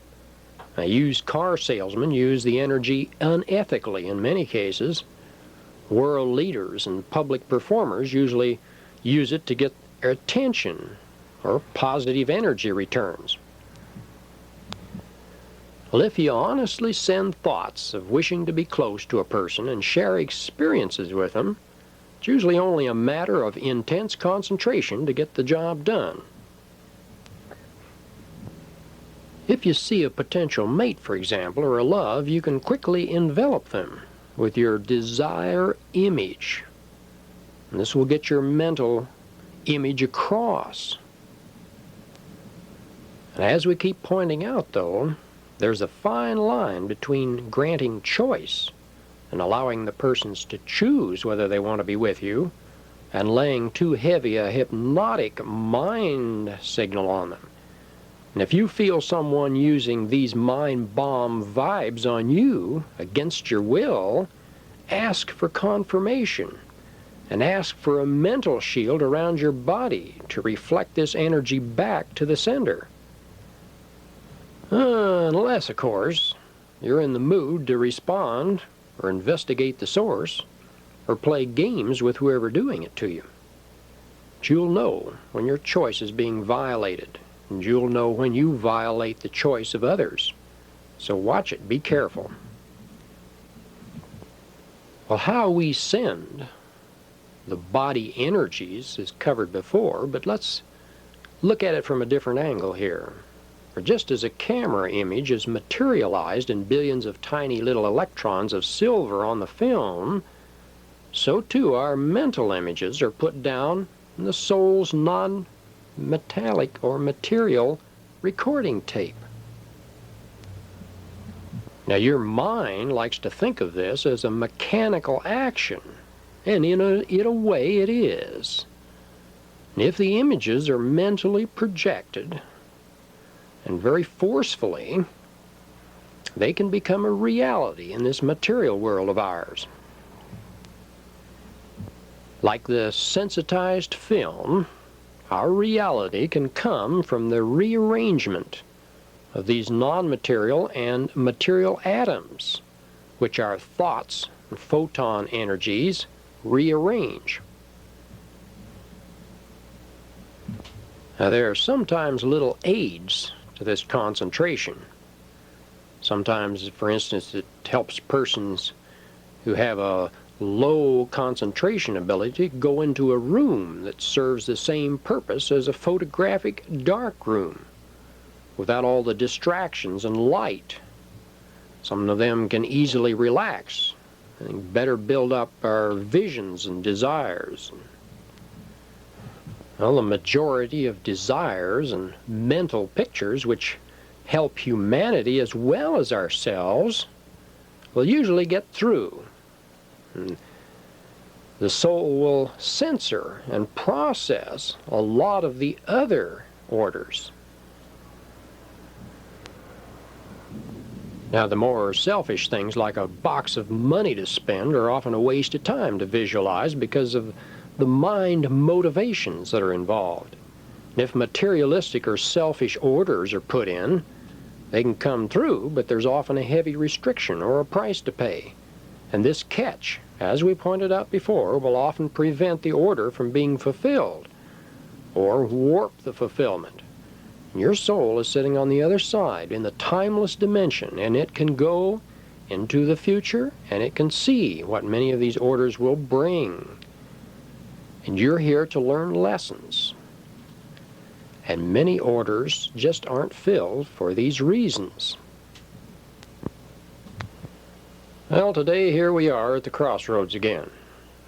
Now, used car salesmen use the energy unethically in many cases. World leaders and public performers usually use it to get their attention or positive energy returns. Well, if you honestly send thoughts of wishing to be close to a person and share experiences with them, it's usually only a matter of intense concentration to get the job done. If you see a potential mate, for example, or a love, you can quickly envelop them with your desire image. And this will get your mental image across. And as we keep pointing out, though, there's a fine line between granting choice and allowing the persons to choose whether they want to be with you and laying too heavy a hypnotic mind signal on them. And if you feel someone using these mind bomb vibes on you against your will, ask for confirmation and ask for a mental shield around your body to reflect this energy back to the sender. Unless, of course, you're in the mood to respond or investigate the source or play games with whoever doing it to you. But you'll know when your choice is being violated, and you'll know when you violate the choice of others. So watch it, be careful. Well, how we send the body energies is covered before, but let's look at it from a different angle here. For just as a camera image is materialized in billions of tiny little electrons of silver on the film, so too our mental images are put down in the soul's non-metallic or material recording tape. Now, your mind likes to think of this as a mechanical action, and in a way it is. And if the images are mentally projected, and very forcefully, they can become a reality in this material world of ours. Like the sensitized film, our reality can come from the rearrangement of these non-material and material atoms, which our thoughts and photon energies rearrange. Now, there are sometimes little aids to this concentration. Sometimes, for instance, it helps persons who have a low concentration ability go into a room that serves the same purpose as a photographic dark room without all the distractions and light. Some of them can easily relax and better build up our visions and desires. Well, the majority of desires and mental pictures which help humanity as well as ourselves will usually get through. And the soul will censor and process a lot of the other orders. Now, the more selfish things like a box of money to spend are often a waste of time to visualize because of the mind motivations that are involved. And if materialistic or selfish orders are put in, they can come through, but there's often a heavy restriction or a price to pay. And this catch, as we pointed out before, will often prevent the order from being fulfilled or warp the fulfillment. Your soul is sitting on the other side in the timeless dimension, and it can go into the future and it can see what many of these orders will bring. And you're here to learn lessons. And many orders just aren't filled for these reasons. Well, today here we are at the crossroads again.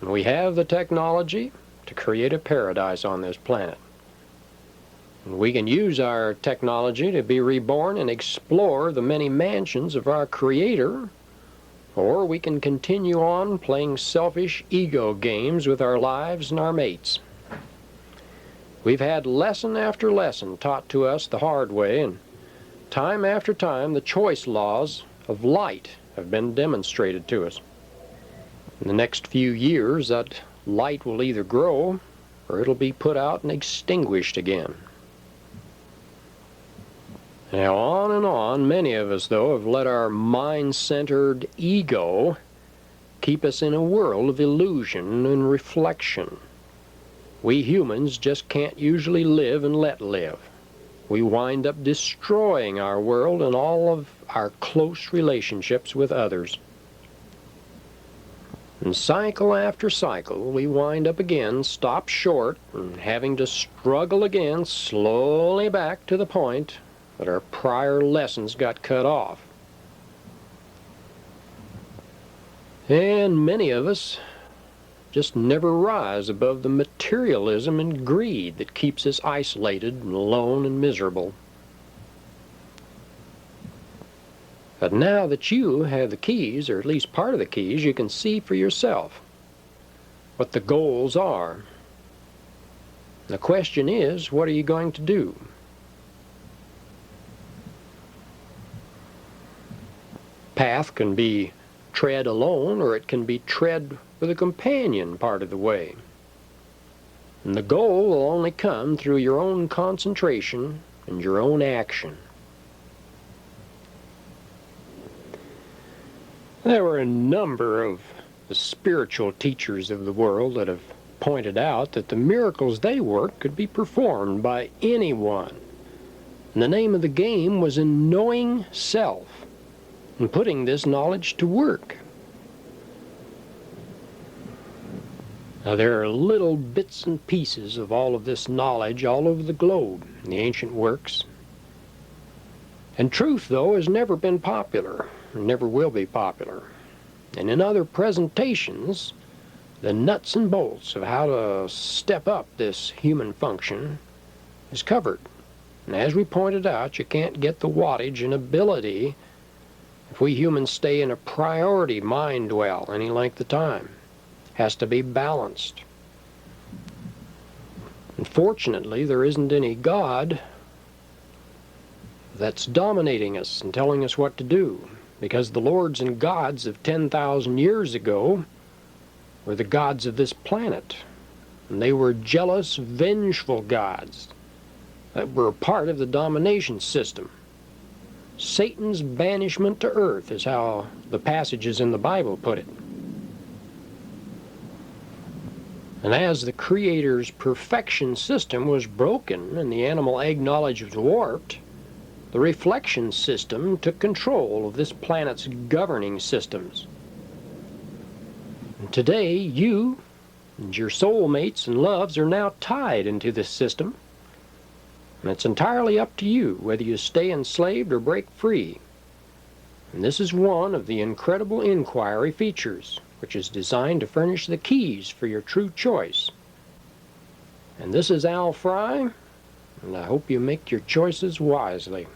And we have the technology to create a paradise on this planet. And we can use our technology to be reborn and explore the many mansions of our Creator, or we can continue on playing selfish ego games with our lives and our mates. We've had lesson after lesson taught to us the hard way, and time after time the choice laws of light have been demonstrated to us. In the next few years, that light will either grow or it'll be put out and extinguished again. Now, on and on, many of us, though, have let our mind-centered ego keep us in a world of illusion and reflection. We humans just can't usually live and let live. We wind up destroying our world and all of our close relationships with others. And cycle after cycle, we wind up again, stop short, and having to struggle again slowly back to the point that our prior lessons got cut off. And many of us just never rise above the materialism and greed that keeps us isolated and alone and miserable. But now that you have the keys, or at least part of the keys, you can see for yourself what the goals are. The question is, what are you going to do? Path can be tread alone, or it can be tread with a companion part of the way. And the goal will only come through your own concentration and your own action. There were a number of the spiritual teachers of the world that have pointed out that the miracles they worked could be performed by anyone. And the name of the game was in knowing self and putting this knowledge to work. Now, there are little bits and pieces of all of this knowledge all over the globe in the ancient works. And truth, though, has never been popular, and never will be popular. And in other presentations, the nuts and bolts of how to step up this human function is covered. And as we pointed out, you can't get the wattage and ability if we humans stay in a priority mind dwell any length of time. Has to be balanced. Unfortunately, there isn't any God that's dominating us and telling us what to do, because the lords and gods of 10,000 years ago were the gods of this planet, and they were jealous, vengeful gods that were a part of the domination system. Satan's banishment to earth is how the passages in the Bible put it. And as the Creator's perfection system was broken and the animal egg knowledge was warped, the reflection system took control of this planet's governing systems. And today, you and your soulmates and loves are now tied into this system, and it's entirely up to you whether you stay enslaved or break free. And this is one of the incredible inquiry features, which is designed to furnish the keys for your true choice. And this is Al Fry, and I hope you make your choices wisely.